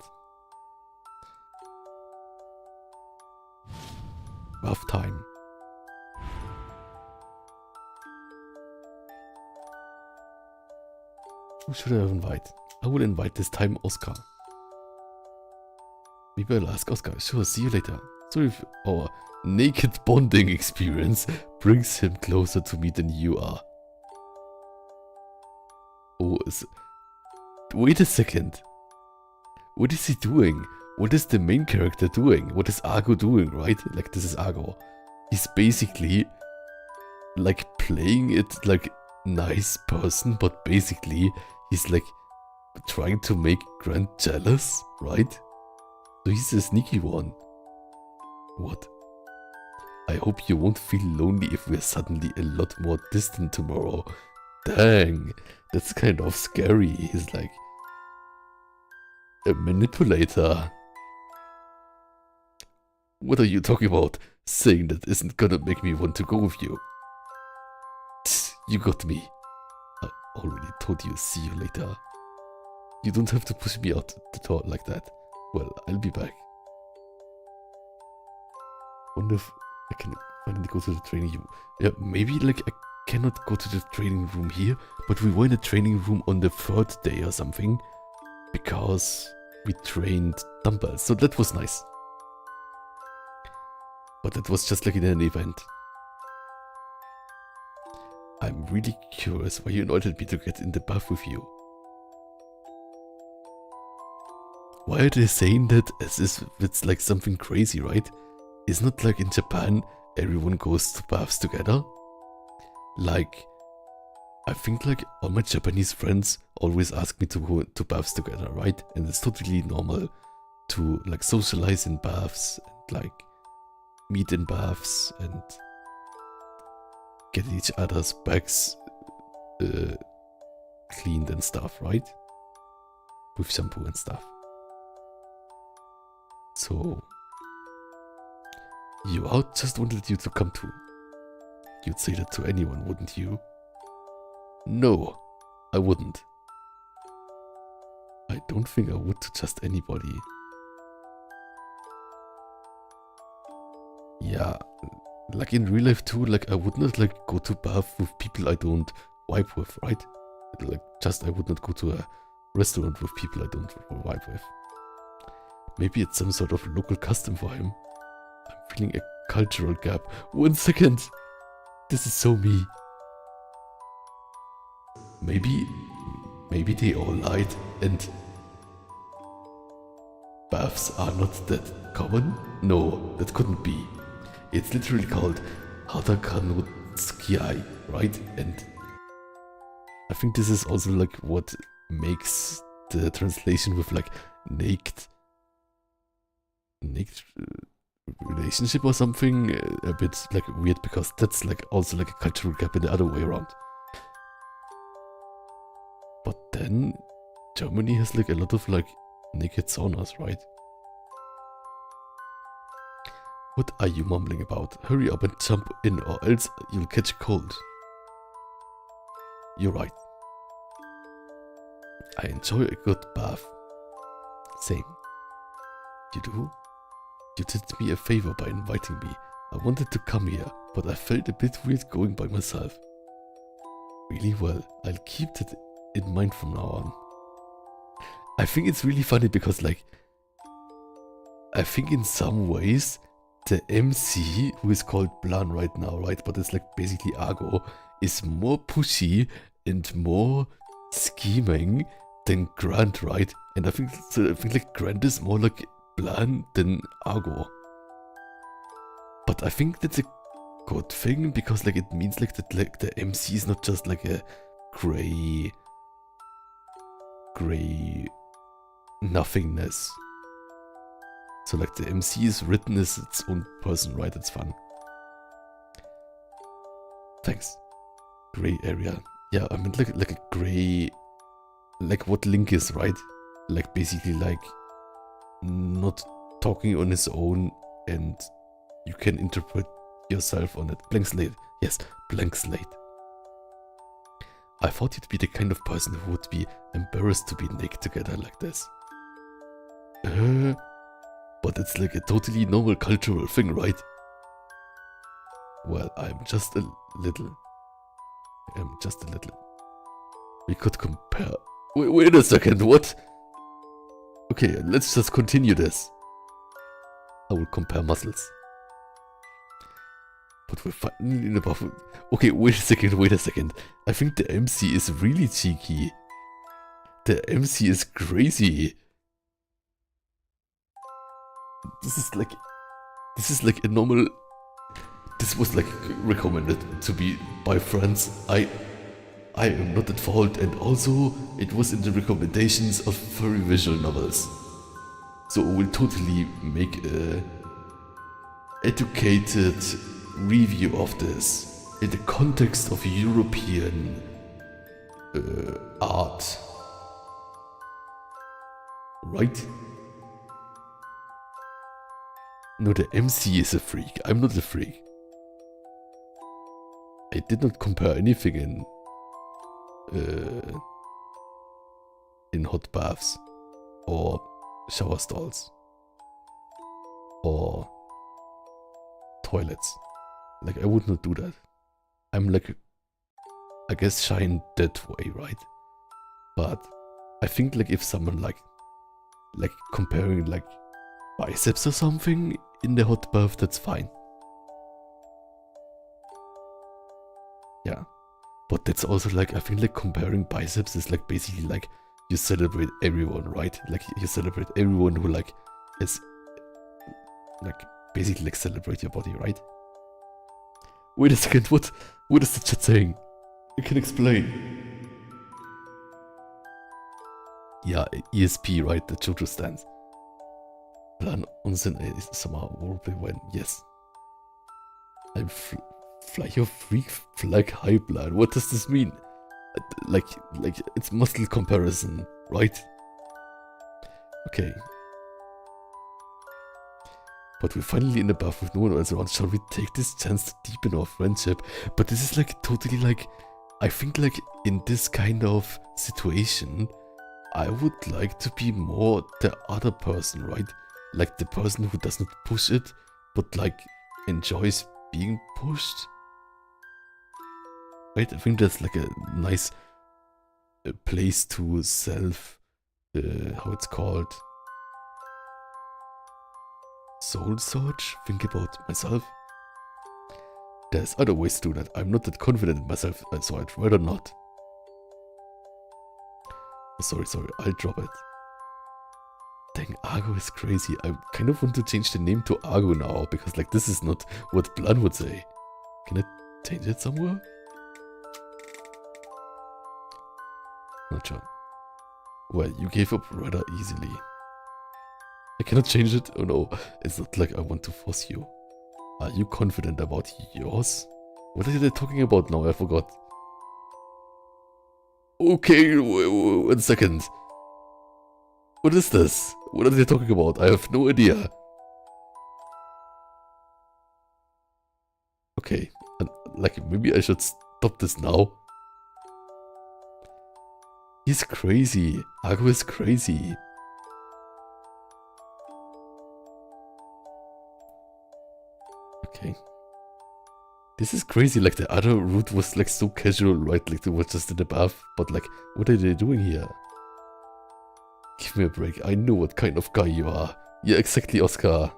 Bath time. Who should I invite? I will invite this time Oscar. Maybe I'll ask Oscar. Sure, see you later. So if our naked bonding experience brings him closer to me than you are. Oh, wait a second. What is he doing? What is the main character doing? What is Argo doing, right? Like, this is Argo. He's basically like playing it like nice person, but basically he's like trying to make Grant jealous, right? So he's a sneaky one. What? I hope you won't feel lonely if we're suddenly a lot more distant tomorrow. Dang, that's kind of scary. He's like a manipulator. What are you talking about? Saying that isn't gonna make me want to go with you. You got me. I already told you, see you later. You don't have to push me out the door like that. Well, I'll be back. Wonder if I can finally go to the training room. Yeah, maybe like I cannot go to the training room here, but we were in the training room on the 3rd day or something because we trained dumbbells, so that was nice. But that was just like in an event. I'm really curious why you invited me to get in the bath with you. Why are they saying that as if it's like something crazy, right? Isn't it like in Japan, everyone goes to baths together? Like, I think like all my Japanese friends always ask me to go to baths together, right? And it's totally normal to like socialize in baths and like meet in baths and get each other's backs cleaned and stuff, right? With shampoo and stuff. So you out just wanted you to come too. You'd say that to anyone, wouldn't you? No, I wouldn't. I don't think I would to just anybody. Yeah, like in real life too, like I would not like go to bath with people I don't vibe with, right? Like, just I would not go to a restaurant with people I don't vibe with. Maybe it's some sort of local custom for him. I'm feeling a cultural gap. 1 second! This is so me. Maybe they all lied and baths are not that common? No, that couldn't be. It's literally called Hatakanutsukiai, right? And I think this is also like what makes the translation with like naked relationship or something a bit like weird, because that's like also like a cultural gap in the other way around. But then Germany has like a lot of like naked saunas, right? What are you mumbling about? Hurry up and jump in or else you'll catch a cold. You're right. I enjoy a good bath. Same. You do? You did me a favor by inviting me. I wanted to come here, but I felt a bit weird going by myself. Really well, I'll keep that in mind from now on. I think it's really funny because like, I think in some ways the MC, who is called Blan right now, right, but it's like basically Argo, is more pushy and more scheming than Grant, right? And I think like Grant is more like Blan than Argo. But I think that's a good thing, because like it means like that like the MC is not just like a gray nothingness. So like the MC is written as its own person, right? It's fun. Thanks. Gray area. Yeah, I mean like a gray, like what Link is, right? Like basically like not talking on his own, and you can interpret yourself on it. Blank slate. Yes, blank slate. I thought you'd be the kind of person who would be embarrassed to be naked together like this. But it's like a totally normal cultural thing, right? Well, I'm just a little. We could compare. Wait a second, what? Okay, let's just continue this. I will compare muscles. But we're finally in above. Okay, wait a second. I think the MC is really cheeky. The MC is crazy. This is like a normal. This was like recommended to be by friends. I am not at fault, and also it was in the recommendations of furry visual novels. So I will totally make a educated review of this in the context of European art. Right? No, the MC is a freak. I'm not a freak. I did not compare anything in hot baths or shower stalls or toilets. Like, I would not do that. I'm like, I guess shy in that way, right? But I think like if someone like comparing like biceps or something in the hot bath, that's fine. Yeah. But that's also like, I think like comparing biceps is like basically like you celebrate everyone, right? Like you celebrate everyone who like is like basically like celebrate your body, right? Wait a second, what is the chat saying? You can explain. Yeah, ESP, right? The JoJo stands. Plan Unsinn is somehow roleplay when yes. I'm fly your freak flag high plan. What does this mean? Like it's muscle comparison, right? Okay. But we're finally in the bath with no one else around. Shall we take this chance to deepen our friendship? But this is like totally like, I think like in this kind of situation, I would like to be more the other person, right? Like the person who does not push it, but like enjoys being pushed. Right? I think that's like a nice a place to self, how it's called, soul search, think about myself. There's other ways to do that. I'm not that confident in myself, so I'd rather not. Sorry, I'll drop it. Dang, Argo is crazy. I kind of want to change the name to Argo now, because like this is not what Blan would say. Can I change it somewhere? Not sure. Well, you gave up rather easily. I cannot change it? Oh no, it's not like I want to force you. Are you confident about yours? What are they talking about now? I forgot. Okay, 1 second. What is this? What are they talking about? I have no idea. Okay, like maybe I should stop this now. He's crazy. Argo is crazy. Okay. This is crazy, like the other route was like so casual, right? Like they were just in the bath, but like, what are they doing here? Give me a break, I know what kind of guy you are. Yeah, exactly, Oscar.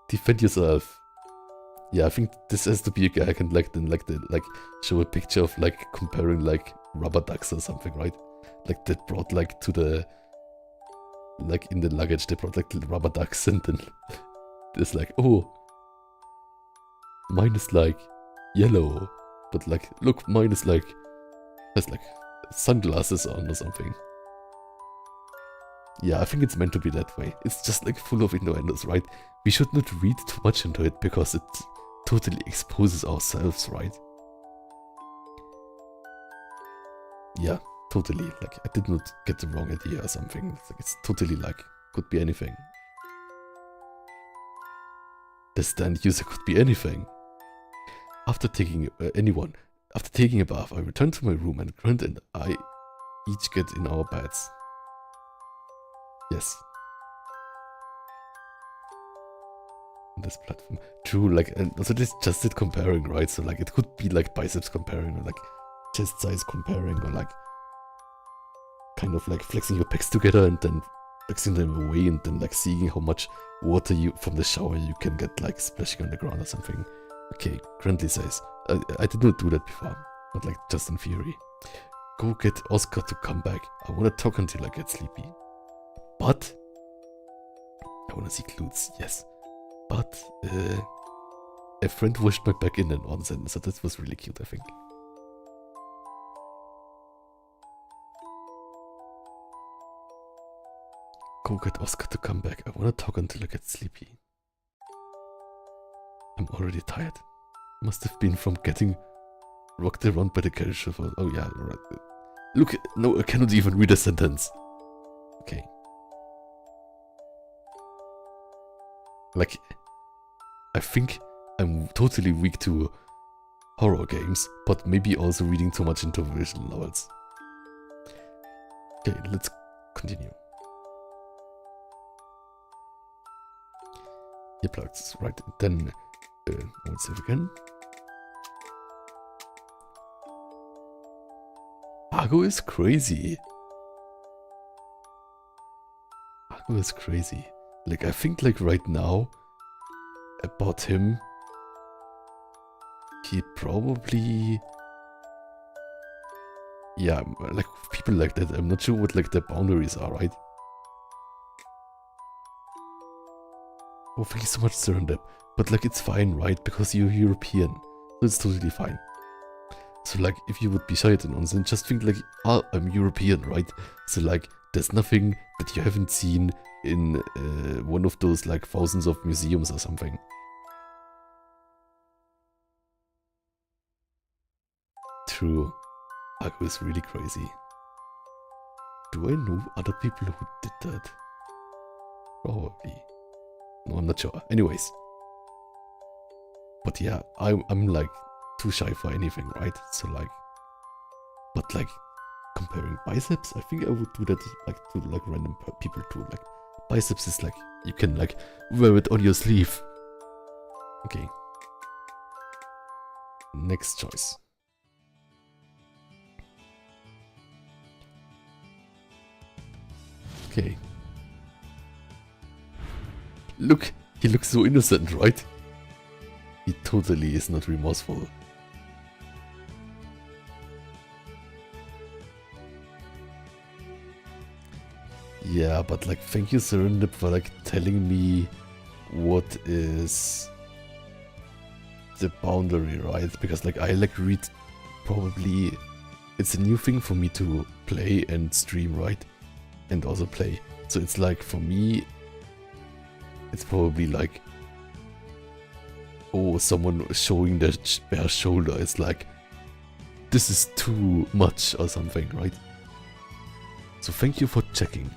Defend yourself. Yeah, I think this has to be a guy I can like then like show a picture of like comparing like rubber ducks or something, right? Like that brought like to the like in the luggage they brought like the rubber ducks and then there's like, oh, mine is like yellow, but like look, mine is like has like sunglasses on or something. Yeah, I think it's meant to be that way. It's just like full of innuendos, right? We should not read too much into it because it totally exposes ourselves, right? Yeah, totally. Like, I did not get the wrong idea or something. It's, like, it's totally like, could be anything. The stand user could be anything. After taking after taking a bath, I return to my room and Grunt and I each get in our beds. Yes. On this platform. True, like, and also this just it comparing, right? So like it could be like biceps comparing or like chest size comparing or like kind of like flexing your pecs together and then flexing them away and then like seeing how much water you from the shower you can get like splashing on the ground or something. Okay, Grantley says, I did not do that before, but like just in theory. Go get Oscar to come back. I want to talk until I get sleepy. But I want to see Klutz, yes. But a friend washed my back in an onsen, so that was really cute, I think. Go get Oscar to come back. I want to talk until I get sleepy. I'm already tired. Must have been from getting rocked around by the carriage chauffeur. Oh yeah, right. Look, no, I cannot even read a sentence. Okay. Like, I think I'm totally weak to horror games, but maybe also reading too much into visual novels. Okay, let's continue. Here plugs, right, then, I will save again. Argo is crazy. Argo is crazy. Like, I think, like, right now, about him, he probably... Yeah, like, people like that, I'm not sure what, like, their boundaries are, right? Oh, thank you so much, Serendip. But, like, it's fine, right? Because you're European. So it's totally fine. So, like, if you would be shy at an onsen, just think, like, oh, I'm European, right? So, like, there's nothing that you haven't seen in one of those like thousands of museums or something. True. Argo is really crazy. Do I know other people who did that? Probably. No, I'm not sure. Anyways. But yeah, I'm like too shy for anything, right? So like, but like comparing biceps, I think I would do that like to like random people too. Like biceps is like, you can like wear it on your sleeve. Okay. Next choice. Okay. Look, he looks so innocent, right? He totally is not remorseful. Yeah, but like, thank you, Serendip, for like telling me what is the boundary, right? Because like I like read probably it's a new thing for me to play and stream, right? And also play. So it's like for me it's probably like, oh, someone showing their bare shoulder is like, this is too much or something, right? So thank you for checking.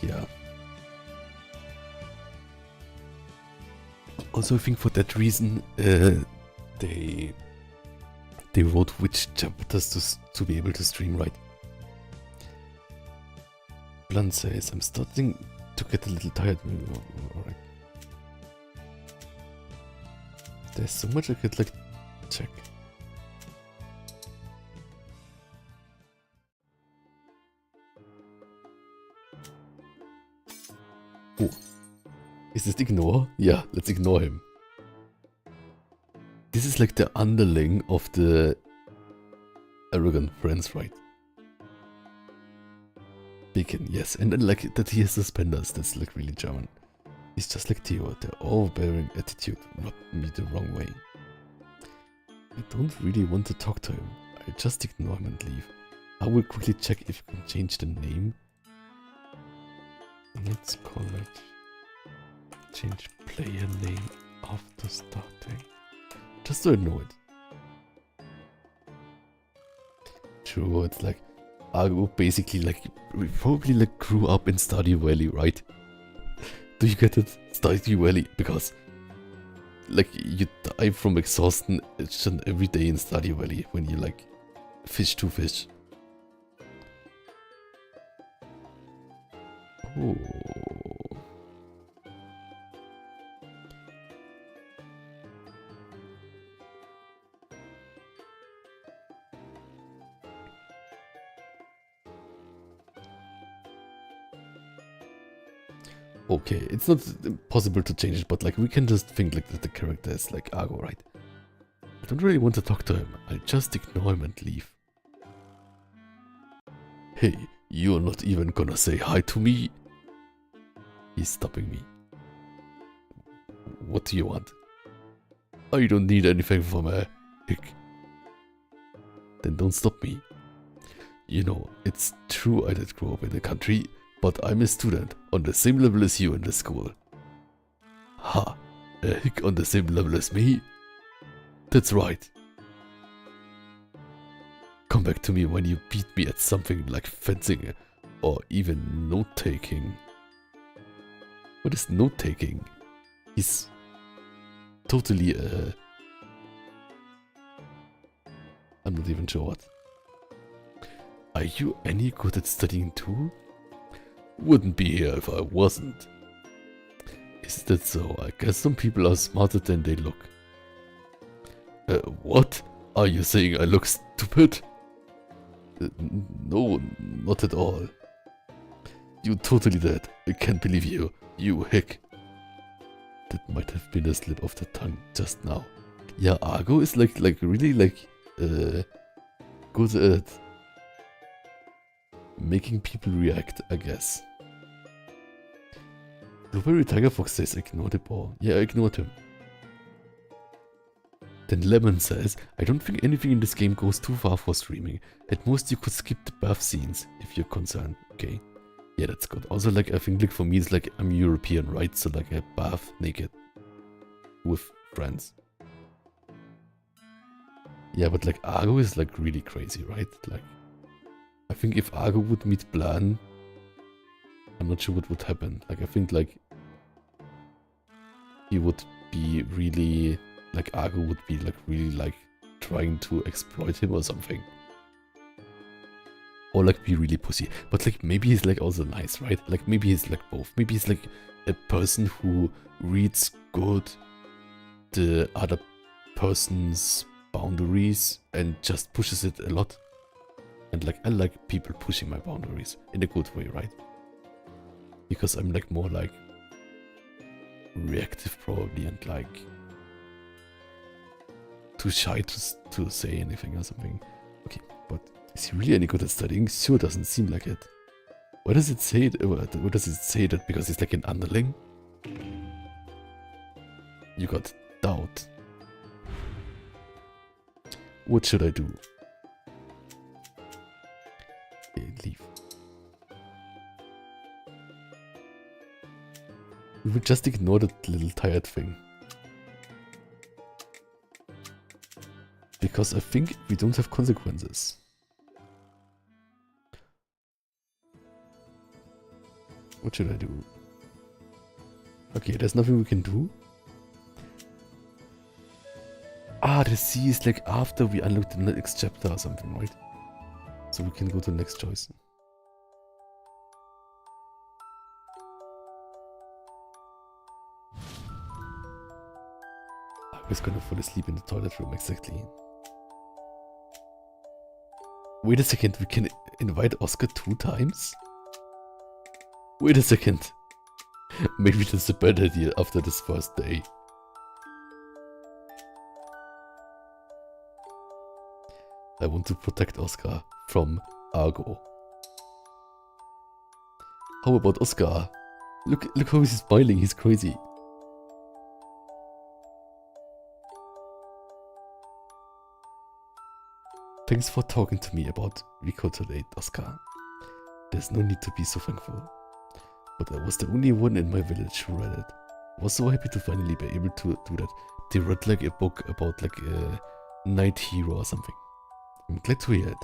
Yeah. Also, I think for that reason, they wrote which chapters to be able to stream, right? Blunt says, I'm starting to get a little tired. Alright. There's so much I could like check. Oh. Is this ignore? Yeah, let's ignore him. This is like the underling of the arrogant prince, right? Bacon, yes. And then like that he has suspenders, that's like really German. He's just like Theo, the overbearing attitude, not me the wrong way. I don't really want to talk to him. I just ignore him and leave. I will quickly check if you can change the name. Let's call it change player name after starting. Just so I know it. True, it's like Argo basically like we probably like grew up in Stardew Valley, right? Do you get it? Stardew Valley, because like you die from exhaustion every day in Stardew Valley when you like fish to fish. Oh. Okay, it's not possible to change it, but like we can just think like that the character is like Argo, right? I don't really want to talk to him. I'll just ignore him and leave. Hey, you're not even gonna say hi to me? He's stopping me. What do you want? I don't need anything from a hick. Then don't stop me. You know, it's true I did grow up in the country, but I'm a student on the same level as you in the school. Ha! A hick on the same level as me? That's right. Come back to me when you beat me at something like fencing or even note-taking. What is note-taking? He's totally I'm not even sure what. Are you any good at studying too? Wouldn't be here if I wasn't. Is that so? I guess some people are smarter than they look. What? Are you saying I look stupid? No, not at all. You totally did. I can't believe you. You hick. That might have been a slip of the tongue just now. Yeah, Argo is like really like good at making people react, I guess. Blueberry Tiger Fox says ignore the ball. Yeah, I ignored him. Then Lemon says, I don't think anything in this game goes too far for streaming. At most you could skip the bath scenes if you're concerned. Okay. Yeah, that's good. Also, like, I think like for me it's like I'm European, right? So like I bath naked with friends. Yeah, but like Argo is like really crazy, right? Like, I think if Argo would meet Blan, I'm not sure what would happen. Like, I think like he would be really, like Argo would be like really like trying to exploit him or something. Or like be really pussy. But like maybe he's like also nice, right? Like maybe he's like both. Maybe he's like a person who reads good the other person's boundaries and just pushes it a lot. And like, I like people pushing my boundaries in a good way, right? Because I'm like more like reactive probably, and like too shy to say anything or something. Okay, but is he really any good at studying? Sure, doesn't seem like it. Why does it say it? What does it say that because he's like an underling? You got doubt. What should I do? Okay, leave. We would just ignore that little tired thing. Because I think we don't have consequences. What should I do? Okay, there's nothing we can do. Ah, the C is like after we unlock the next chapter or something, right? So we can go to the next choice. I was gonna fall asleep in the toilet room, exactly. Wait a second, we can invite Oscar 2 times? Wait a second. Maybe that's a bad idea after this first day. I want to protect Oscar from Argo. How about Oscar? Look how he's smiling, he's crazy. Thanks for talking to me about Rico today, Oscar. There's no need to be so thankful. But I was the only one in my village who read it. I was so happy to finally be able to do that. They read like a book about like a night hero or something. I'm glad to hear it.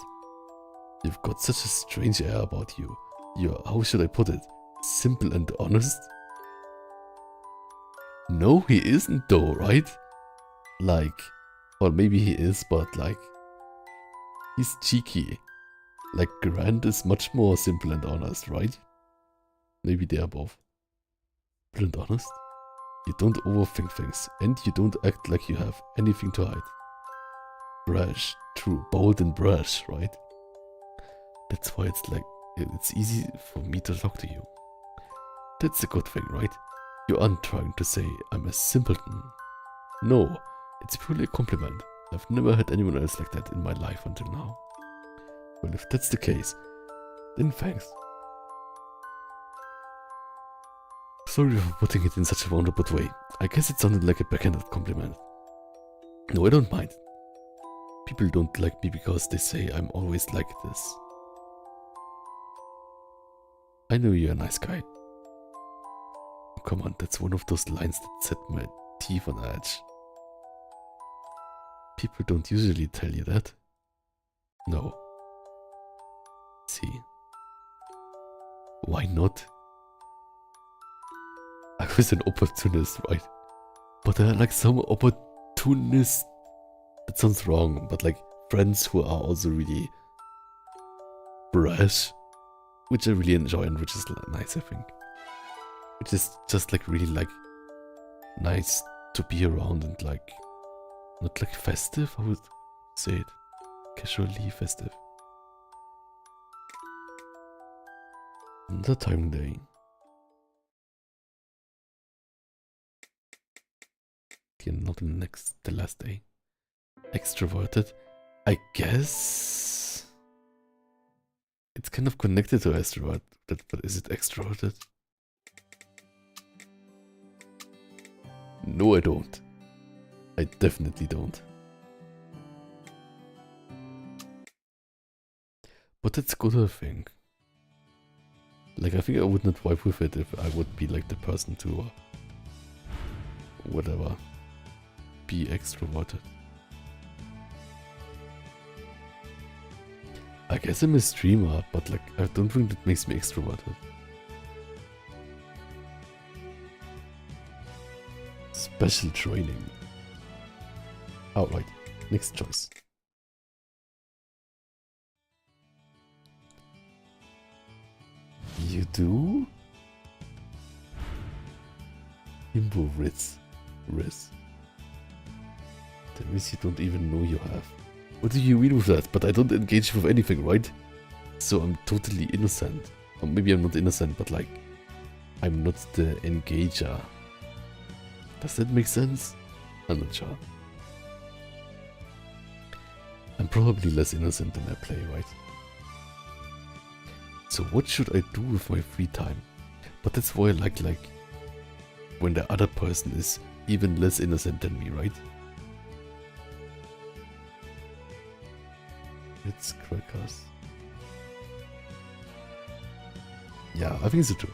You've got such a strange air about you. You're, how should I put it? Simple and honest? No, he isn't though, right? Like, or maybe he is, but like, he's cheeky. Like, Grant is much more simple and honest, right? Maybe they are both. Simple and honest? You don't overthink things, and you don't act like you have anything to hide. Brash, true, bold and brash, right? That's why it's like, it's easy for me to talk to you. That's a good thing, right? You aren't trying to say I'm a simpleton. No, it's purely a compliment. I've never had anyone else like that in my life until now. Well, if that's the case, then thanks. Sorry for putting it in such a roundabout way. I guess it sounded like a backhanded compliment. No, I don't mind. People don't like me because they say I'm always like this. I know you're a nice guy. Oh, come on, that's one of those lines that set my teeth on edge. People don't usually tell you that. No. See. Why not? I was an opportunist, right? But there are like some opportunists. That sounds wrong, but like friends who are also really brash, which I really enjoy and which is nice, I think. Which is just like really like nice to be around and like not like festive, I would say it. Casually festive. Another time day. Okay, not the last day. Extroverted, I guess. It's kind of connected to extrovert, but is it extroverted? No, I don't. I definitely don't. But that's good, I think. Like, I think I would not vibe with it if I would be like the person to whatever, be extroverted. I guess I'm a streamer, but like, I don't think that makes me extroverted. Special training. Alright, next choice. You do? Imbo Riz. That means you don't even know you have. What do you mean with that? But I don't engage with anything, right? So I'm totally innocent. Or maybe I'm not innocent, but like, I'm not the engager. Does that make sense? I'm not sure. I'm probably less innocent than I play, right? So what should I do with my free time? But that's why I like when the other person is even less innocent than me, right? It's crackers. Yeah, I think so too.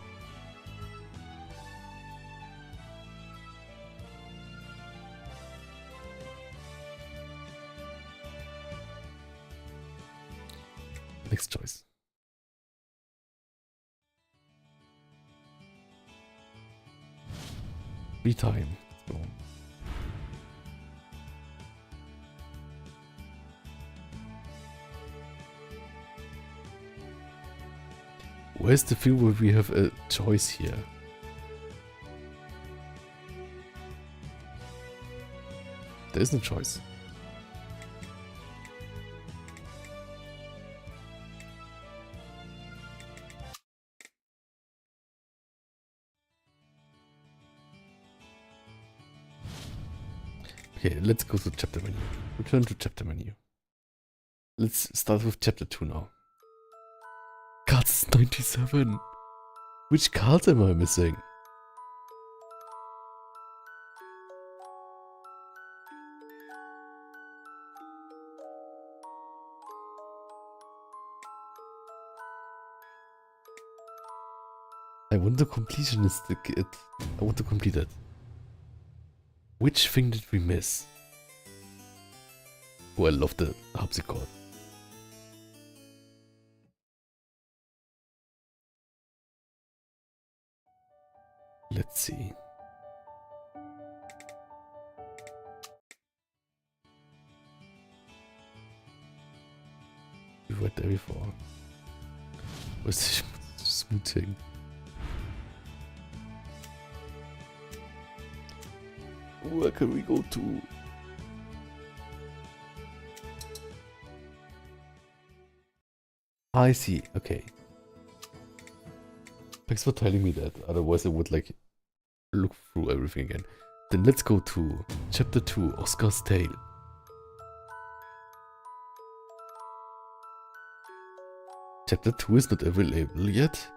Next choice. Free time. Let's go. Where's the thing where we have a choice here? There is no choice. Okay, let's go to chapter menu. Return to chapter menu. Let's start with chapter 2 now. Cards 97. Which cards am I missing? I want the completionist. I want to complete it. Which thing did we miss? Oh, I love the harpsichord. Let's see. We were there before. What's smoothing? Where can we go to? I see. Okay. Thanks for telling me that. Otherwise, I would like look through everything again. Then let's go to chapter 2, Oscar's Tale. Chapter 2 is not available yet.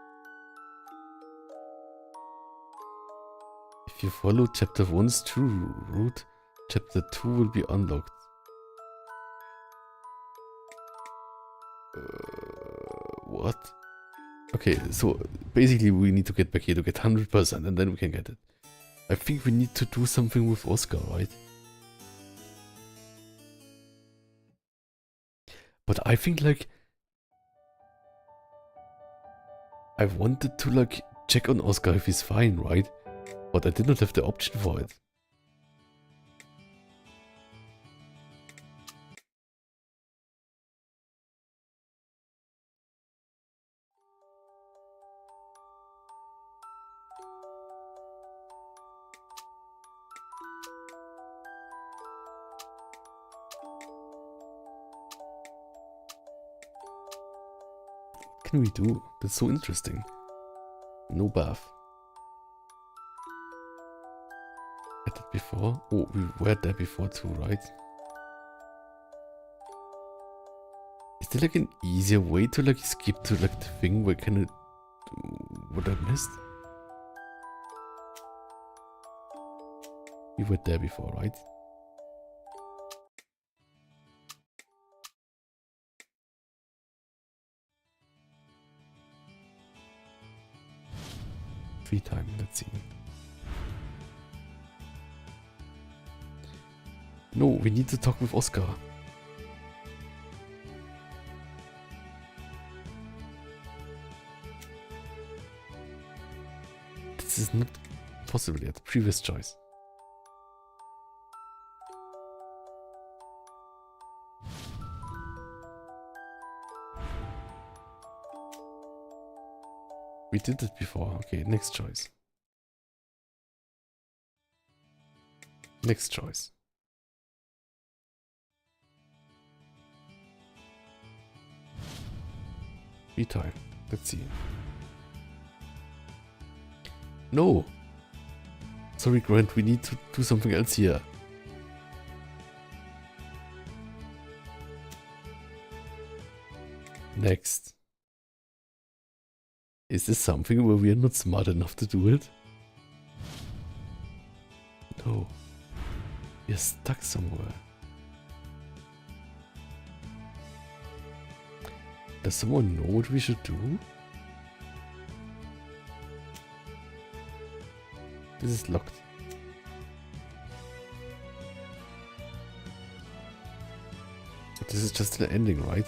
If you follow chapter 1's true route, chapter 2 will be unlocked. What? Okay, so basically we need to get back here to get 100% and then we can get it. I think we need to do something with Oscar, right? But I think like I wanted to like check on Oscar if he's fine, right? But I did not have the option for it. What can we do? That's so interesting. No bath. Had that before? Oh, we were there before too, right? Is there like an easier way to like skip to like the thing where can it what I missed? We were there before, right? Free time, let's see. No, we need to talk with Oscar. This is not possible yet. Previous choice. We did it before. Okay, next choice. Next choice. Free time. Let's see. No! Sorry, Grant, we need to do something else here. Next. Is this something where we are not smart enough to do it? No. We are stuck somewhere. Does someone know what we should do? This is locked. But this is just an ending, right?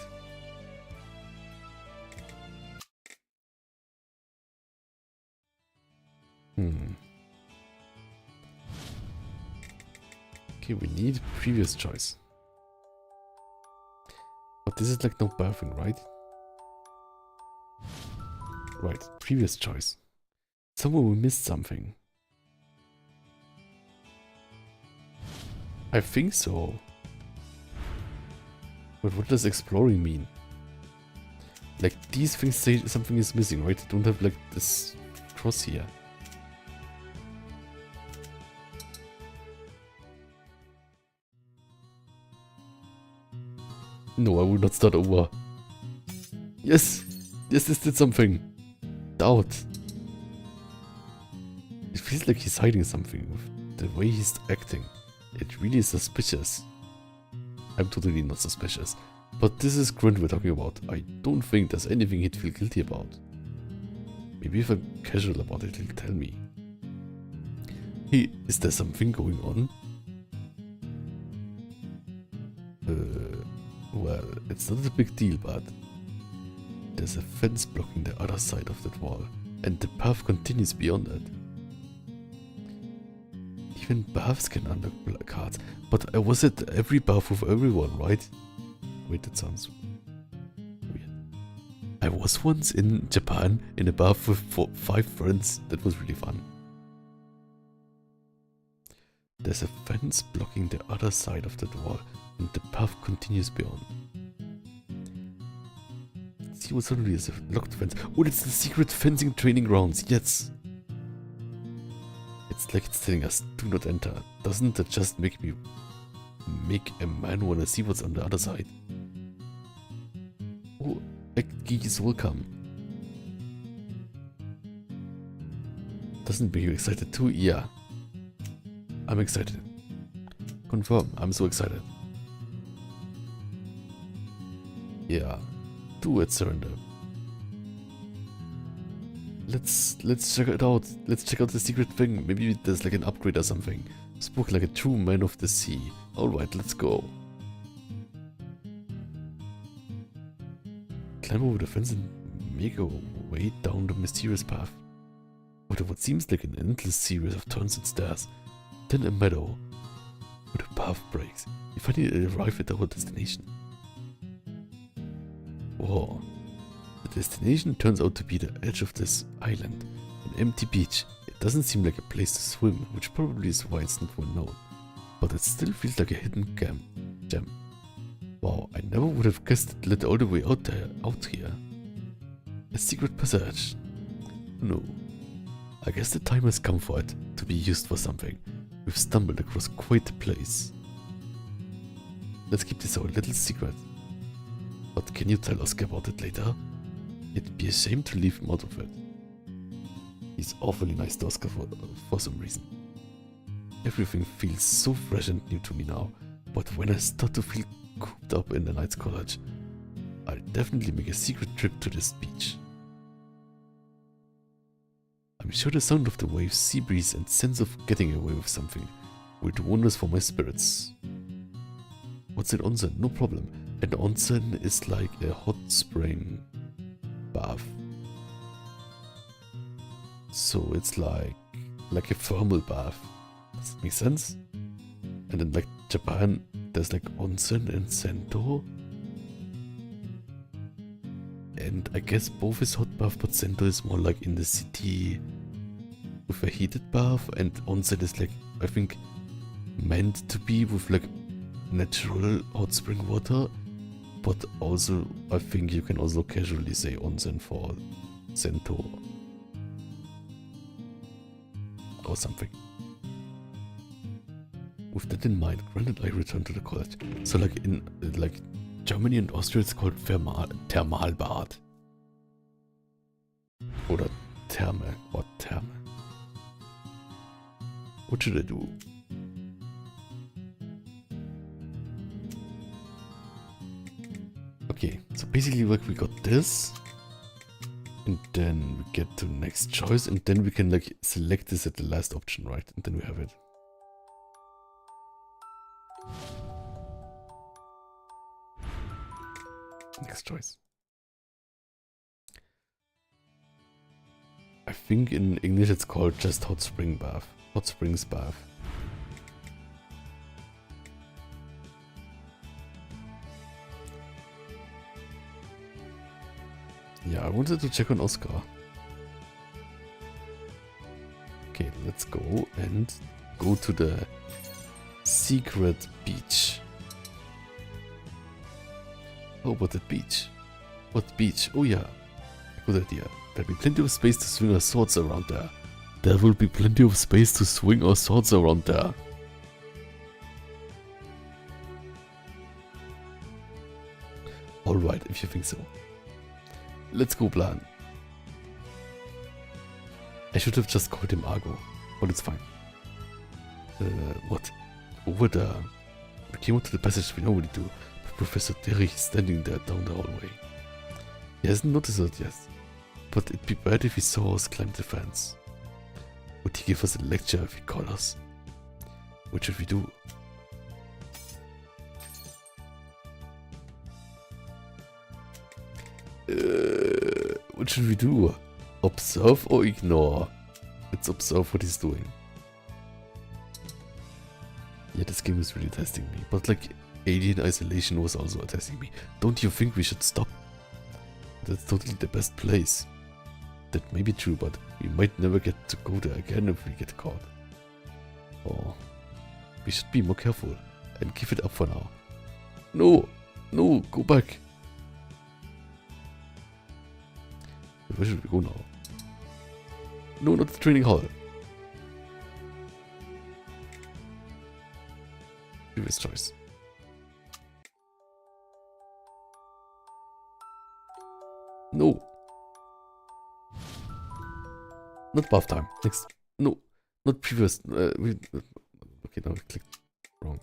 Okay, we need previous choice. But this is like no bathing, right? Right, previous choice. Somewhere we missed something. I think so. But what does exploring mean? Like, these things say something is missing, right? They don't have like this cross here. No, I will not start over. Yes! Yes, this did something. Doubt. It feels like he's hiding something with the way he's acting. It really is suspicious. I'm totally not suspicious. But this is Grunt we're talking about. I don't think there's anything he'd feel guilty about. Maybe if I'm casual about it, he'll tell me. Hey, is there something going on? Well, it's not a big deal, but there's a fence blocking the other side of that wall, and the path continues beyond it. Even baths can unlock cards, but I was at every bath with everyone, right? Wait, that sounds weird. I was once in Japan in a bath with 5 friends. That was really fun. There's a fence blocking the other side of that wall, and the path continues beyond. See what suddenly is a locked fence. Oh, it's the secret fencing training grounds. Yes. It's like it's telling us, do not enter. Doesn't that just make a man wanna see what's on the other side? Oh, Geek is welcome. Doesn't make you excited too? Yeah. I'm excited. Confirm, I'm so excited. Yeah. Do it, surrender. Let's check it out. Let's check out the secret thing. Maybe there's like an upgrade or something. Spoke like a true man of the sea. Alright, let's go. Climb over the fence and make our way down the mysterious path. With what seems like an endless series of turns and stairs. Then a meadow, where the path breaks. You finally arrive at our destination. Whoa. The destination turns out to be the edge of this island, an empty beach. It doesn't seem like a place to swim, which probably is why it's not well known. But it still feels like a hidden gem. Wow, I never would have guessed it led all the way out here. A secret passage. No. I guess the time has come for it to be used for something. We've stumbled across quite a place. Let's keep this our little secret. But can you tell Oscar about it later? It'd be a shame to leave him out of it. He's awfully nice to Oscar for some reason. Everything feels so fresh and new to me now, but when I start to feel cooped up in the Knights College, I'll definitely make a secret trip to this beach. I'm sure the sound of the waves, sea breeze, and sense of getting away with something will do wonders for my spirits. What's an onsen? No problem. An onsen is like a hot spring bath. So it's like a thermal bath. Does that make sense? And then like Japan, there's like onsen and sento. And I guess both is hot bath, but sento is more like in the city with a heated bath, and onsen is like, I think, meant to be with like natural hot spring water. But also, I think you can also casually say onsen for Sento or something. With that in mind, granted I returned to the college. So like in like Germany and Austria it's called Thermalbad. Oder Therme or Therme. What should I do? Okay, so basically like we got this. And then we get to next choice and then we can like select this at the last option, right? And then we have it. Next choice. I think in English it's called just hot spring bath. Hot springs bath. Yeah, I wanted to check on Oscar. Okay, let's go and go to the secret beach. Oh, but the beach. What beach? Oh yeah, good idea. There'll be plenty of space to swing our swords around there. There will be plenty of space to swing our swords around there. Alright, if you think so. Let's go plan. I should have just called him Argo, but it's fine. What? Over there. We came out to the passage we normally do, but Professor Derich is standing there down the hallway. He hasn't noticed it yet, but it'd be bad if he saw us climb the fence. Would he give us a lecture if he caught us? What should we do? What should we do? Observe or ignore? Let's observe what he's doing. Yeah, this game is really testing me. But like, Alien Isolation was also testing me. Don't you think we should stop? That's totally the best place. That may be true, but we might never get to go there again if we get caught. Oh, we should be more careful and give it up for now. No, no, go back. Where should we go now? No, not the training hall. Previous choice. No. Not bath time. Next. No. Not previous. Okay, now I clicked wrong.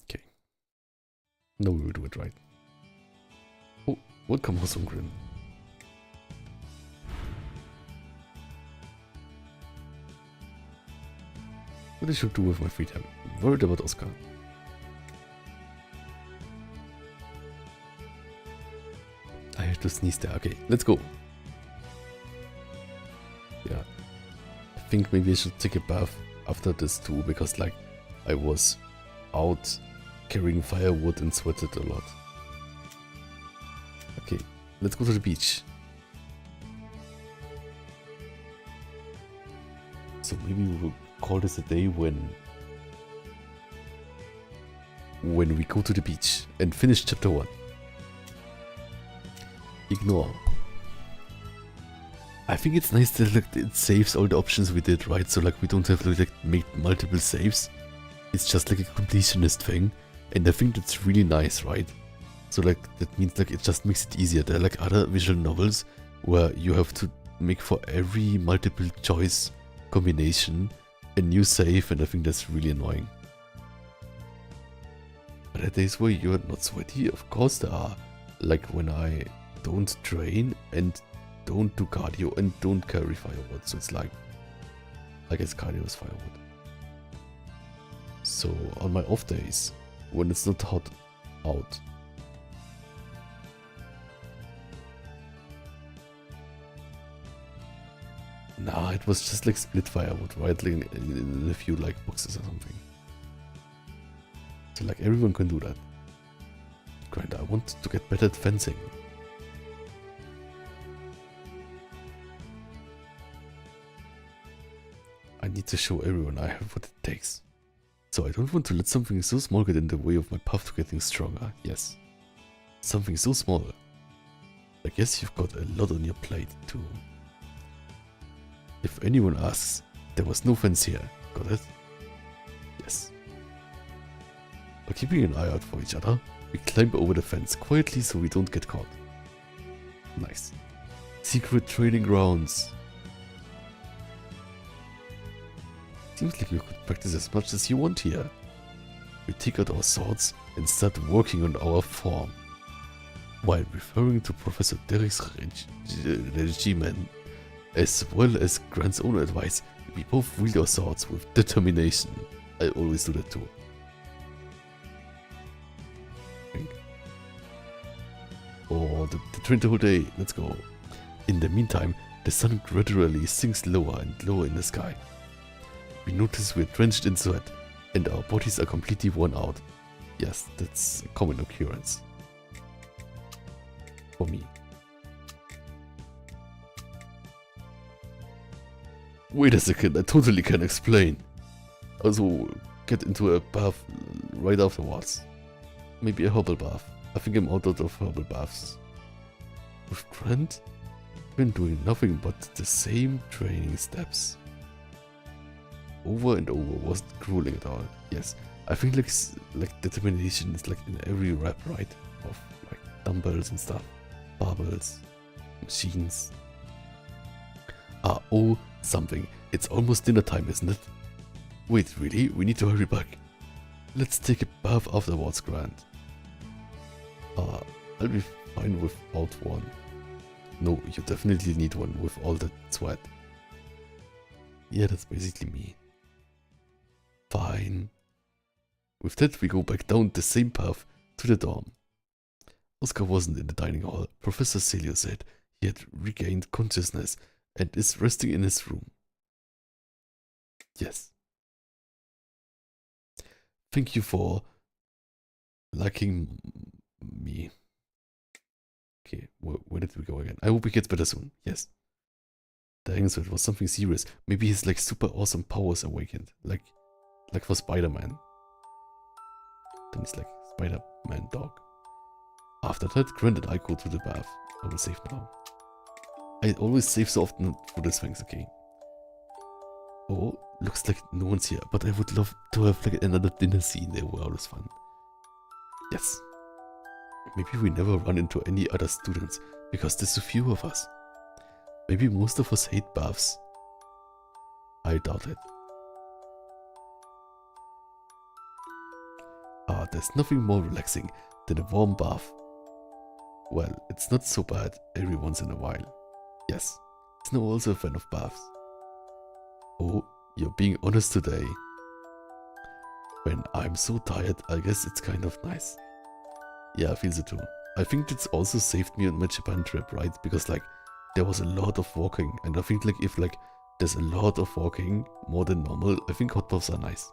Okay. No, we will do it right. Oh, welcome, Hosungrin. What I should do with my free time? I'm worried about Oscar. I have to sneeze there. Okay, let's go. Yeah. I think maybe I should take a bath after this too, because like I was out carrying firewood and sweated a lot. Okay, let's go to the beach. So maybe we will call this a day when we go to the beach and finish chapter 1. Ignore. I think it's nice that like, it saves all the options we did, right? So like we don't have to like make multiple saves. It's just like a completionist thing, and I think that's really nice, right? So like that means like it just makes it easier. There are like other visual novels where you have to make for every multiple choice combination a new save, and I think that's really annoying. Are there days where you're not sweaty? Of course there are. Like when I don't train and don't do cardio and don't carry firewood. So it's like, I guess cardio is firewood. So on my off days, when it's not hot out, nah, it was just like split firewood, right? Like in a few like boxes or something. So like everyone can do that. Grind, I want to get better at fencing. I need to show everyone I have what it takes. So I don't want to let something so small get in the way of my path to getting stronger. Yes. Something so small. I guess you've got a lot on your plate, too. If anyone asks, there was no fence here. Got it? Yes. By keeping an eye out for each other, we climb over the fence quietly so we don't get caught. Nice. Secret training grounds. Seems like you could practice as much as you want here. We take out our swords and start working on our form. While referring to Professor Derek's regimen, as well as Grant's own advice, we both wield our swords with determination. I always do that too. Oh, the train the whole day. Let's go. In the meantime, the sun gradually sinks lower and lower in the sky. We notice we're drenched in sweat, and our bodies are completely worn out. Yes, that's a common occurrence. For me. Wait a second, I totally can explain. Also, get into a bath right afterwards. Maybe a herbal bath. I think I'm out of herbal baths. With Grant, I've been doing nothing but the same training steps. Over and over wasn't grueling at all. Yes, I think like determination is like in every rep, right? Of like dumbbells and stuff, barbells, machines. Oh, something. It's almost dinner time, isn't it? Wait, really? We need to hurry back. Let's take a bath afterwards, Grant. I'll be fine without one. No, you definitely need one with all that sweat. Yeah, that's basically me. Fine. With that, we go back down the same path to the dorm. Oscar wasn't in the dining hall. Professor Celio said he had regained consciousness and is resting in his room. Yes. Thank you for liking me. Okay, where did we go again? I hope he gets better soon. Yes. Dang, so it was something serious. Maybe his like super awesome powers awakened. Like for Spider-Man. Then he's like Spider-Man dog. After that, Grant and I go to the bath. I will save now. I always save so often for these things, okay? Oh, looks like no one's here, but I would love to have like another dinner scene. They were always fun. Yes. Maybe we never run into any other students because there's so few of us. Maybe most of us hate baths. I doubt it. There's nothing more relaxing than a warm bath. Well, it's not so bad every once in a while. Yes, Snow also a fan of baths. Oh, you're being honest today. When I'm so tired, I guess it's kind of nice. Yeah, I feel so too. I think it's also saved me on my Japan trip, right? Because like, there was a lot of walking, and I think like if like there's a lot of walking, more than normal, I think hot baths are nice.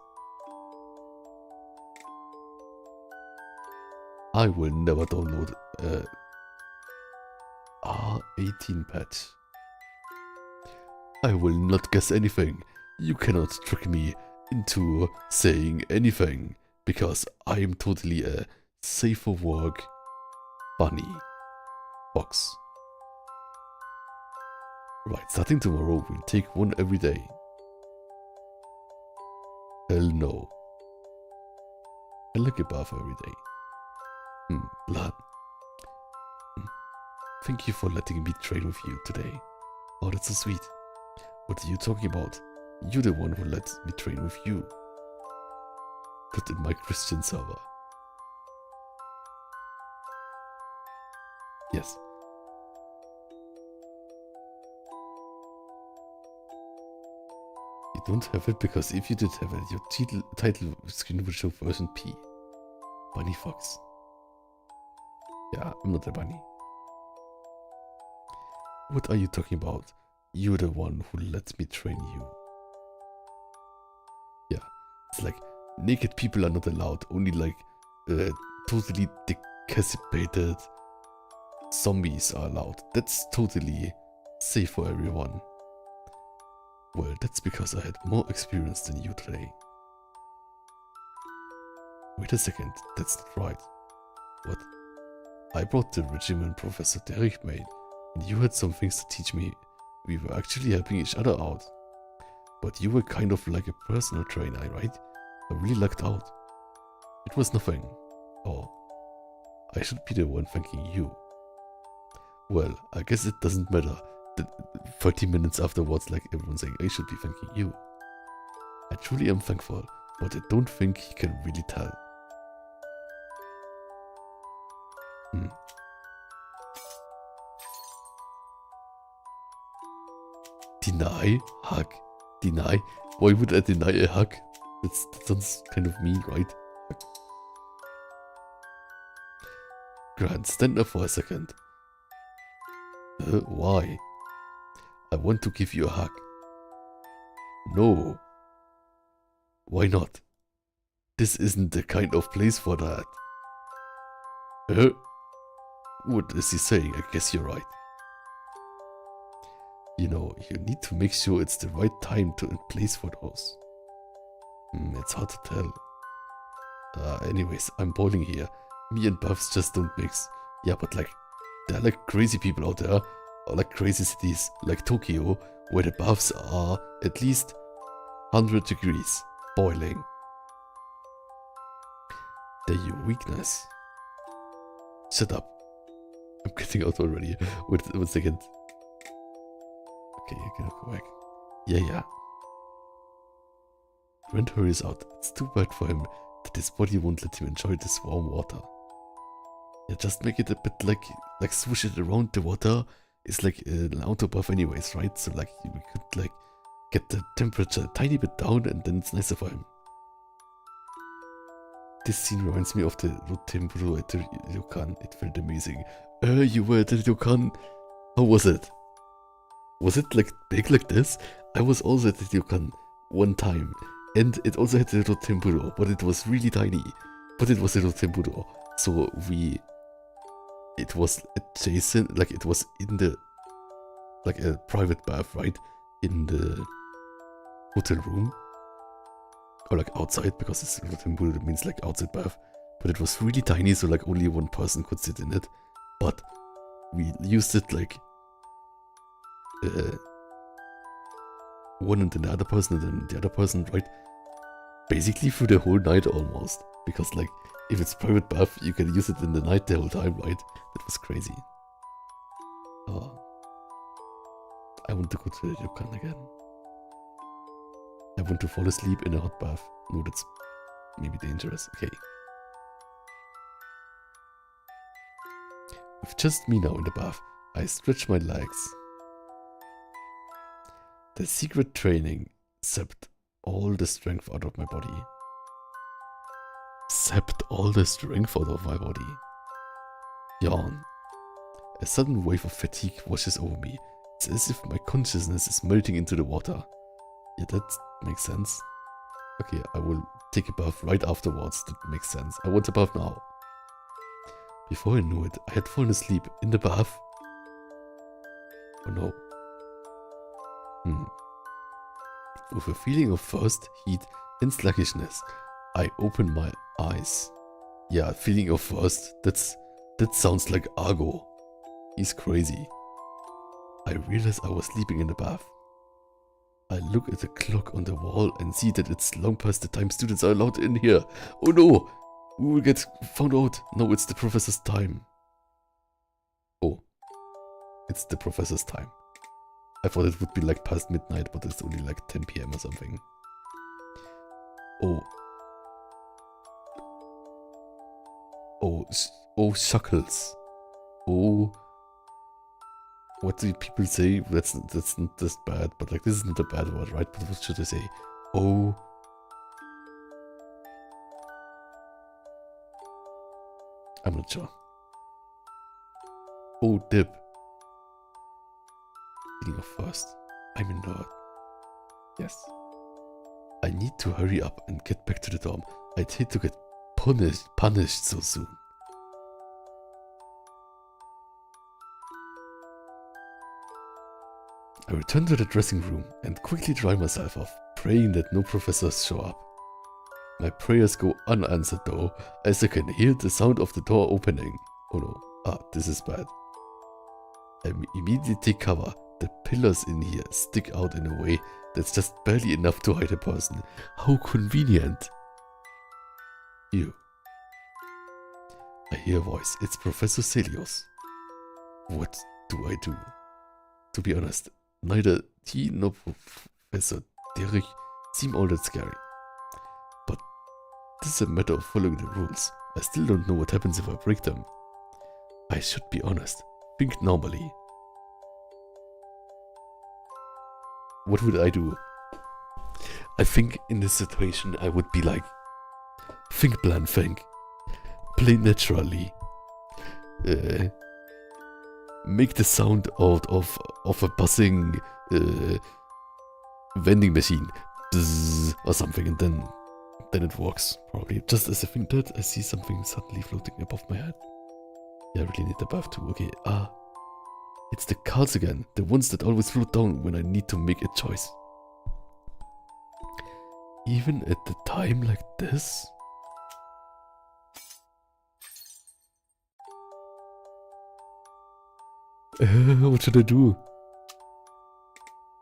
I will never download R18 patch. I will not guess anything. You cannot trick me into saying anything, because I am totally a safe for work bunny box. Right, starting tomorrow, we'll take one every day. Hell no. I like a bath every day. Blood. Thank you for letting me train with you today. Oh, that's so sweet. What are you talking about? You're the one who let me train with you. Not in my Christian server. Yes. You don't have it because if you did have it, your title screen would show version P. Bunny Fox. Yeah, I'm not a bunny. What are you talking about? You're the one who lets me train you. Yeah, it's like naked people are not allowed. Only like totally decapitated zombies are allowed. That's totally safe for everyone. Well, that's because I had more experience than you today. Wait a second, that's not right. What? I brought the regimen Professor Derek made, and you had some things to teach me. We were actually helping each other out. But you were kind of like a personal trainer, right? I really lucked out. It was nothing. Oh, I should be the one thanking you. Well, I guess it doesn't matter. 30 minutes afterwards, like everyone's saying, I should be thanking you. I truly am thankful, but I don't think he can really tell. Deny? Hug? Deny? Why would I deny a hug? That sounds kind of mean, right? Grant, stand up for a second. Why? I want to give you a hug. No. Why not? This isn't the kind of place for that. What is he saying? I guess you're right. You know, you need to make sure it's the right time and place for those. It's hard to tell. Anyways, I'm boiling here. Me and buffs just don't mix. Yeah, but like, there are like crazy people out there, or like crazy cities like Tokyo, where the buffs are at least 100 degrees, boiling. They're your weakness. Shut up. I'm getting out already. Wait 1 second. Okay, I gotta go back. Yeah. Grant hurries out. It's too bad for him that his body won't let him enjoy this warm water. Yeah, just make it a bit like swoosh it around the water. It's like an auto buff anyways, right? So like we could like get the temperature a tiny bit down and then it's nicer for him. This scene reminds me of the Rotemburo at the ryokan. It felt amazing. You were at the ryokan. How was it? Was it like big like this? I was also at the ryokan one time. And it also had the Rotemburo, but it was really tiny. But it was a Rotemburo. So it was adjacent, like it was in the, like a private bath, right? In the hotel room. Or like outside, because it's Rotemburo means like outside bath. But it was really tiny, so like only one person could sit in it. But we used it like one and then the other person and then the other person, right? Basically through the whole night almost. Because like, if it's private bath, you can use it in the night the whole time, right? That was crazy. Oh. I want to go to the ryokan again. I want to fall asleep in a hot bath. No, that's maybe dangerous. Okay. With just me now in the bath, I stretch my legs. The secret training sapped all the strength out of my body. Sapped all the strength out of my body. Yawn. A sudden wave of fatigue washes over me. It's as if my consciousness is melting into the water. Yeah, that makes sense. Okay, I will take a bath right afterwards. That makes sense. I want a bath now. Before I knew it, I had fallen asleep in the bath. Oh no. With a feeling of thirst, heat, and sluggishness, I opened my eyes. Yeah, feeling of thirst. That sounds like Argo. He's crazy. I realized I was sleeping in the bath. I look at the clock on the wall and see that it's long past the time students are allowed in here. Oh no! We will get found out. No, it's the professor's time. Oh. It's the professor's time. I thought it would be like past midnight, but it's only like 10 PM or something. Oh. Oh, shuckles. Oh. What do people say? That's not just bad, but like this isn't a bad word, right? But what should I say? Oh. I'm not sure. Oh, dip. Feeling of first. I'm a nerd. Yes. I need to hurry up and get back to the dorm. I'd hate to get punished so soon. I return to the dressing room and quickly dry myself off, praying that no professors show up. My prayers go unanswered though, as I can hear the sound of the door opening. Oh no. Ah, this is bad. I immediately take cover. The pillars in here stick out in a way that's just barely enough to hide a person. How convenient. Ew. I hear a voice. It's Professor Celios. What do I do? To be honest, neither he nor Professor Derek seem all that scary. But this is a matter of following the rules. I still don't know what happens if I break them. I should be honest. Think normally. What would I do? I think in this situation I would be like, think plan, think. Play naturally. Make the sound out of a buzzing vending machine. Bzz, or something, and then it works, probably. Just as I think that, I see something suddenly floating above my head. Yeah, I really need the bath too. Okay, it's the cards again. The ones that always float down when I need to make a choice. Even at the time like this? What should I do?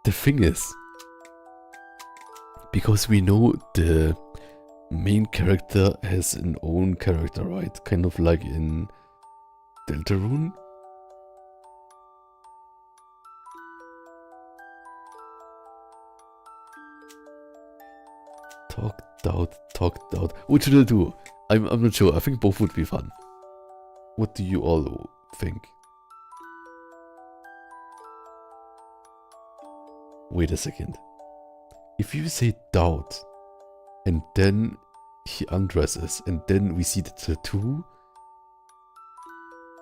The thing is, because we know the main character has an own character, right? Kind of like in Deltarune. Talked out. What should I do? I'm not sure. I think both would be fun. What do you all think? Wait a second. If you say doubt, and then he undresses, and then we see the tattoo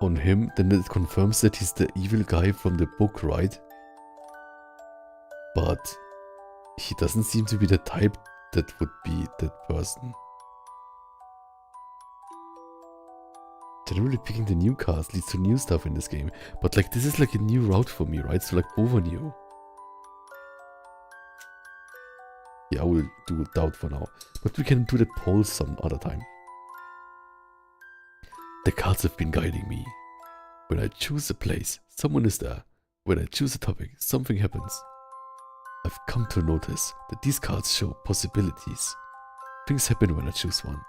on him, then it confirms that he's the evil guy from the book, right? But he doesn't seem to be the type that would be that person. Generally picking the new cards leads to new stuff in this game, but like this is like a new route for me, right? So like both are new. Yeah, I will do doubt for now, but we can do the poll some other time. The cards have been guiding me. When I choose a place, someone is there. When I choose a topic, something happens. I've come to notice that these cards show possibilities. Things happen when I choose one.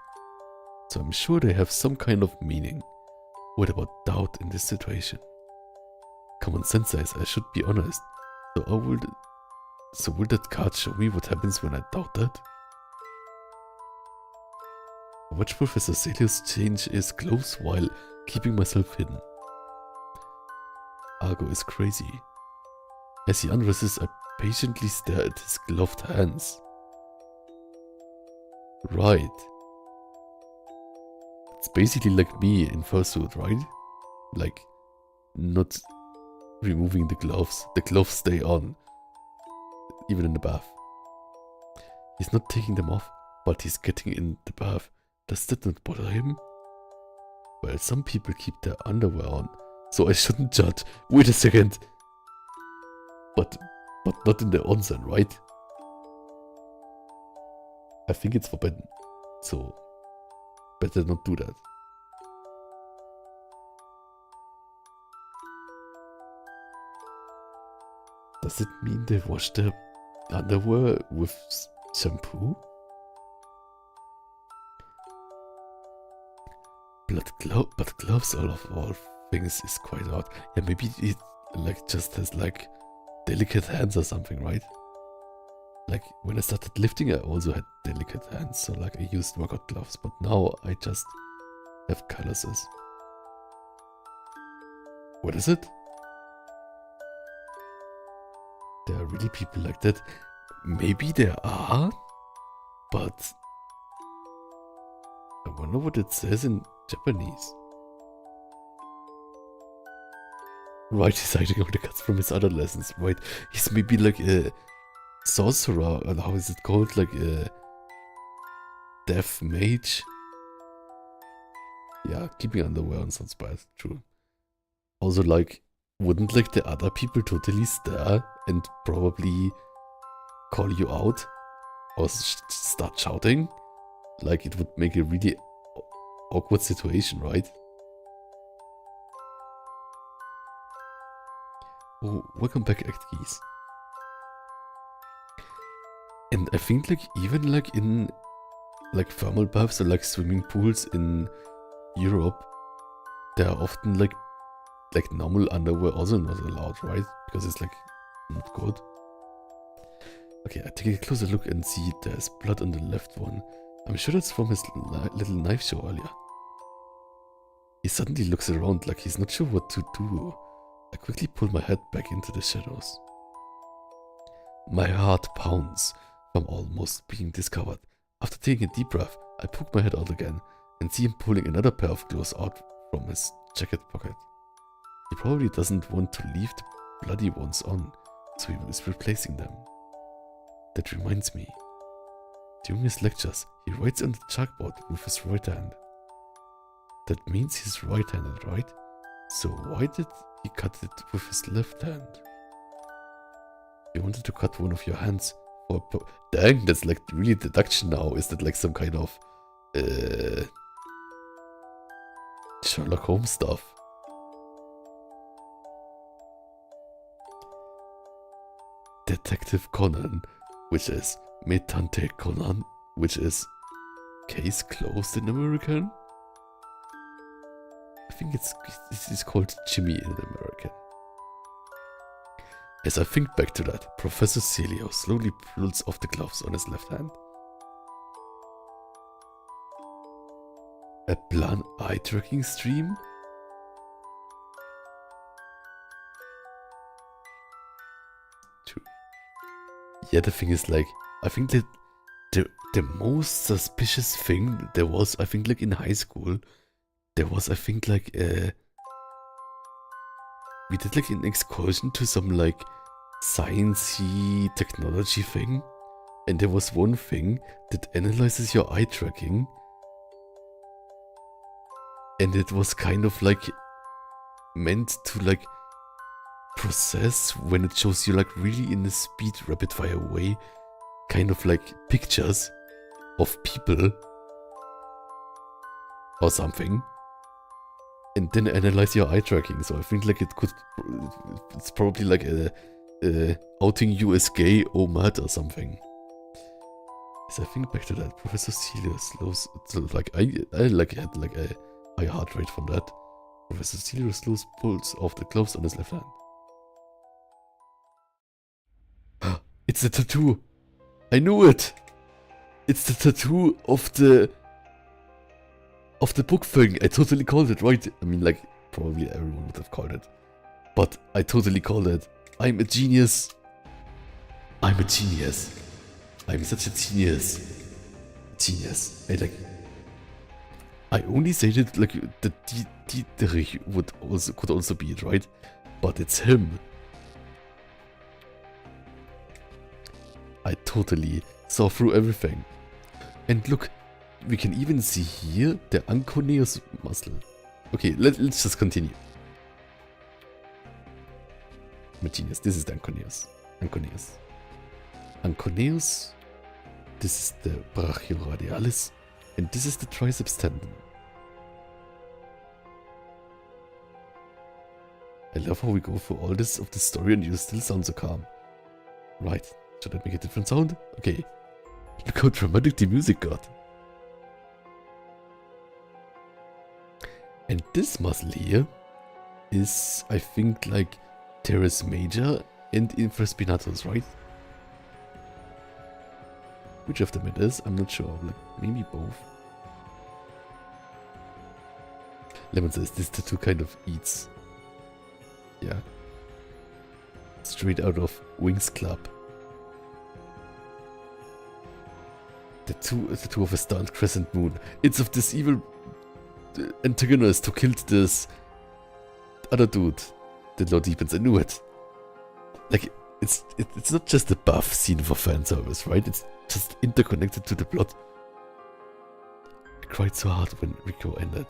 So I'm sure they have some kind of meaning. What about doubt in this situation? Common sense says I should be honest. So will that card show me what happens when I doubt that? I watch Professor Celios change his clothes while keeping myself hidden. Argo is crazy. As he undresses, I patiently stare at his gloved hands. Right. It's basically like me in fursuit, right? Like, not removing the gloves. The gloves stay on. Even in the bath. He's not taking them off, but he's getting in the bath. Does that not bother him? Well, some people keep their underwear on, so I shouldn't judge. Wait a second. But not in the onsen, right? I think it's forbidden, so better not do that. Does it mean they wash their underwear with shampoo? But gloves all of all things is quite odd. Yeah, maybe it like just has like delicate hands or something, right? Like when I started lifting I also had delicate hands, so like I used workout gloves, but now I just have calluses. What is it? There are really people like that. Maybe there are, but I wonder what it says in Japanese. Right, he's hiding all the cards from his other lessons, right? He's maybe like a sorcerer, or how is it called? Like a death mage? Yeah, keeping underwear on sounds bad, true. Also, like, wouldn't like the other people totally stare and probably call you out? Or start shouting? like it would make a really awkward situation, right? Oh, welcome back, Act Keys. And I think like even like in like thermal baths or like swimming pools in Europe, there are often like normal underwear also not allowed, right? Because it's like not good. Okay, I take a closer look and see there's blood on the left one. I'm sure that's from his little knife show earlier. He suddenly looks around like he's not sure what to do. I quickly pull my head back into the shadows. My heart pounds from almost being discovered. After taking a deep breath, I poke my head out again and see him pulling another pair of clothes out from his jacket pocket. He probably doesn't want to leave the bloody ones on, so he is replacing them. That reminds me. During his lectures, he writes on the chalkboard with his right hand. That means he's right-handed, right? So why did he cut it with his left hand? He wanted to cut one of your hands for dang, that's like really deduction now. Is that like some kind of Sherlock Holmes stuff? Detective Conan, which is Metante Conan, which is case closed in American. I think it's called Jimmy in American. As I think back to that, Professor Celio slowly pulls off the gloves on his left hand. A blood eye tracking stream? Yeah, the thing is like, I think that the most suspicious thing there was, I think like in high school, there was, I think like we did like an excursion to some like sciencey technology thing, and there was one thing that analyzes your eye tracking, and it was kind of like meant to like process when it shows you like really in a speed rapid fire way, kind of like pictures of people or something, and then analyze your eye tracking. So I think like it's probably like a outing you as gay or mad or something. As I think back to that, Professor Celia slows, so like I like had like a high heart rate from that. Professor Celia slows pulls off the gloves on his left hand. It's the tattoo! I knew it! It's the tattoo of the book thing. I totally called it, right? I mean, like, probably everyone would have called it. But I totally called it. I'm a genius. I'm a genius. I'm such a genius. Genius. I only say that, like, the Dietrich could also be it, right? But it's him. I totally saw through everything. And look, we can even see here the anconeus muscle. Okay, let's just continue. Genius. This is the anconeus. Anconeus. This is the brachioradialis. And this is the triceps tendon. I love how we go through all this of the story and you still sound so calm. Right. Should I make a different sound? Okay. Look how dramatic the music got. And this muscle here is, I think, like teres major and infraspinatus, right? Which of them it is, I'm not sure. Like, maybe both. Lemon says this tattoo kind of eats. Yeah. Straight out of Wings Club. The two of a stunned crescent moon. It's of this evil antagonist who killed this other dude. The Lord deepens. I knew it. Like, it's not just a buff scene for fan service, right? It's just interconnected to the plot. I cried so hard when Rico ended.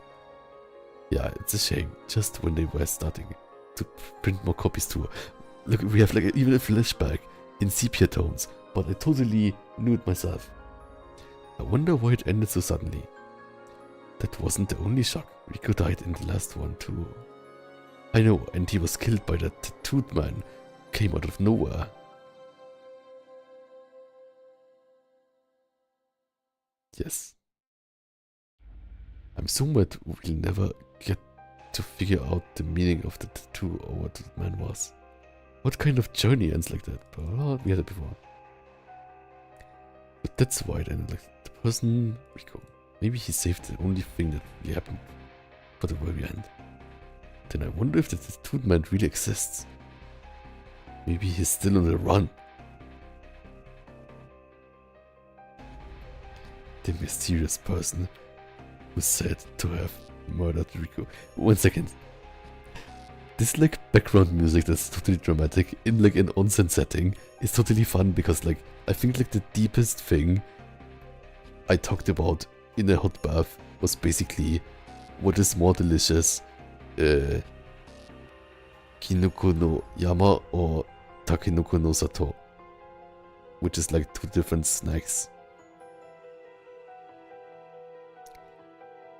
Yeah, it's a shame. Just when they were starting to print more copies too. Look, we have like even a flashback in sepia tones, but I totally knew it myself. I wonder why it ended so suddenly. That wasn't the only shock. Rico died in the last one too. I know, and he was killed by that tattooed man. Came out of nowhere. Yes. I'm so mad we'll never get to figure out the meaning of the tattoo or what that man was. What kind of journey ends like that? Oh, we had it before. But that's why it ended like the person, Rico. Maybe he saved the only thing that really happened for the very end. Then I wonder if the tattooed man really exists. Maybe he's still on the run. The mysterious person who's said to have murdered Rico. 1 second. This like background music that's totally dramatic in like an onsen setting is totally fun because like I think like the deepest thing I talked about in a hot bath was basically what is more delicious, Kinoko no Yama or Takenoko no Sato, which is like 2 different snacks.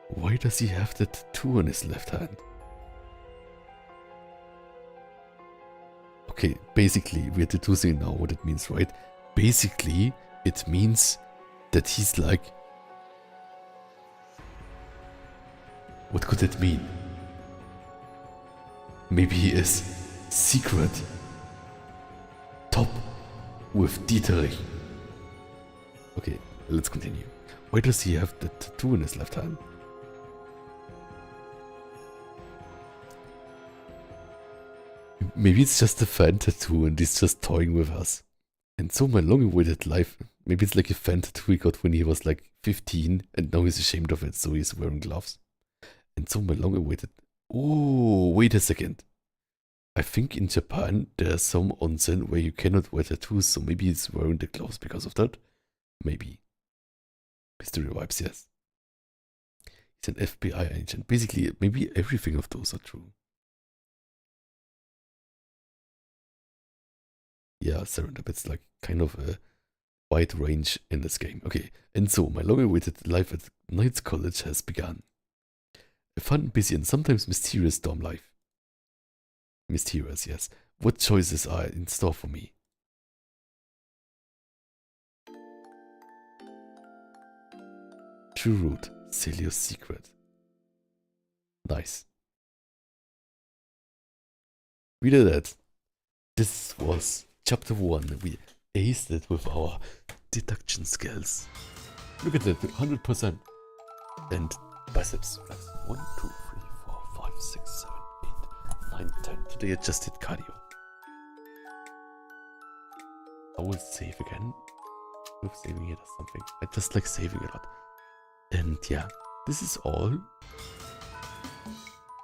Why does he have that tattoo on his left hand? Okay, basically, we're deducing now what it means, right? Basically, it means that he's like... What could it mean? Maybe he is secret. Top with Dieterich. Okay, let's continue. Why does he have the tattoo in his left hand? Maybe it's just a fan tattoo and he's just toying with us. And so my long-awaited life, maybe it's like a fan tattoo he got when he was like 15 and now he's ashamed of it, so he's wearing gloves. And so my long-awaited... Oh, wait a second. I think in Japan there's some onsen where you cannot wear tattoos, so maybe he's wearing the gloves because of that. Maybe. Mystery vibes, yes. He's an FBI agent. Basically, maybe everything of those are true. Yeah, serendipity, like kind of a wide range in this game. Okay, and so my long-awaited life at Knights College has begun. A fun, busy, and sometimes mysterious dorm life. Mysterious, yes. What choices are in store for me? True Root, Celio's Secret. Nice. We did it. This was Chapter 1, we aced it with our deduction skills. Look at that, 100%. And biceps flex. 1, 2, 3, 4, 5, 6, 7, 8, 9, 10. Today I just did cardio. I will save again. With saving it or something. I just like saving a lot. And yeah, this is all.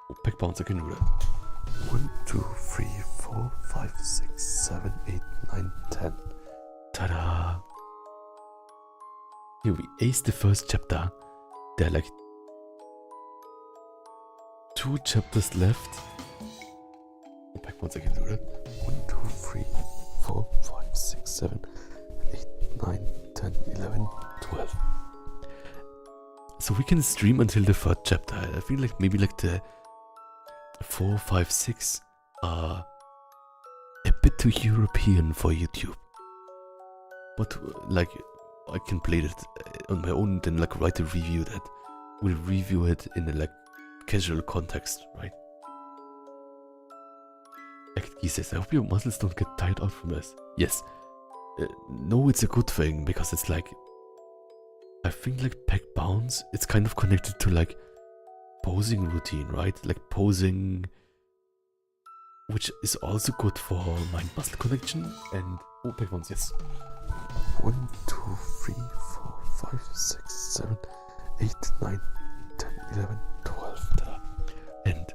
Oh, pack bounce, I can do that. 1, 2, 3, 4, 5, 6, 7, 8, 9, 10. Ta-da! Here we aced the first chapter. There are like 2 chapters left. Oh, back once I can do that. 1, 2, 3, 4, 5, 6, 7, 8, 9, 10, 11, 12. So we can stream until the 3rd chapter. I feel like maybe like the 4, 5, 6 are a bit too European for YouTube. But like I can play it on my own, then like write a review that will review it in a like casual context, right? Act says, I hope your muscles don't get tired out from this. Yes. No, it's a good thing because it's like, I think like pec bounce, it's kind of connected to like posing routine, right? Like posing, which is also good for mind-muscle connection. And oh, pec bounce, yes. 1, 2, 3, 4, 5, 6, 7, 8, 9, 10, 11, 12. Ta-da. And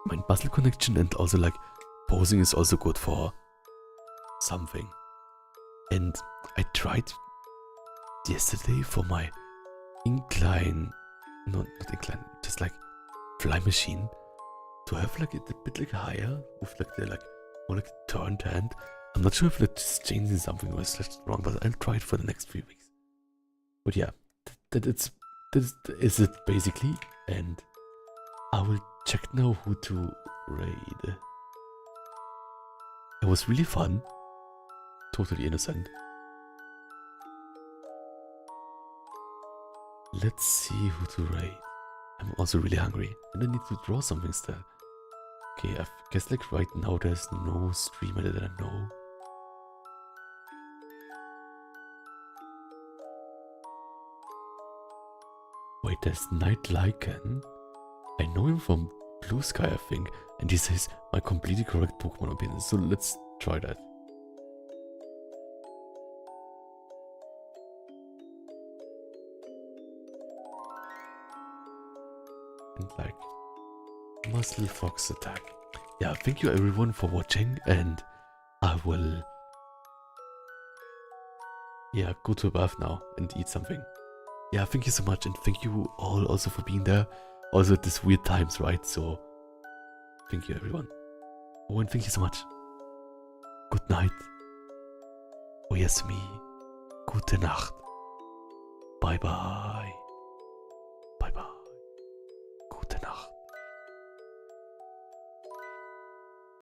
mind-muscle connection, and also like posing is also good for something. And I tried yesterday for my incline, not incline, just like fly machine, to have like it a bit like higher with like the like more like turned hand. I'm not sure if it's changing something or it's just wrong, but I'll try it for the next few weeks. But yeah, that is it basically, and I will check now who to raid. It was really fun, totally innocent. Let's see who to raid. I'm also really hungry, and I need to draw something instead. Okay, I guess like right now there's no streamer that I know. Wait, there's Night Lycan. I know him from Blue Sky, I think, and he says my completely correct Pokemon opinion, so let's try that. And like, Muscle Fox attack. Yeah, thank you everyone for watching, and I will, yeah, go to a bath now and eat something. Yeah, thank you so much, and thank you all also for being there. Also at these weird times, right? So, thank you everyone. Oh, and thank you so much. Good night. Oh yes, me. Gute Nacht. Bye bye.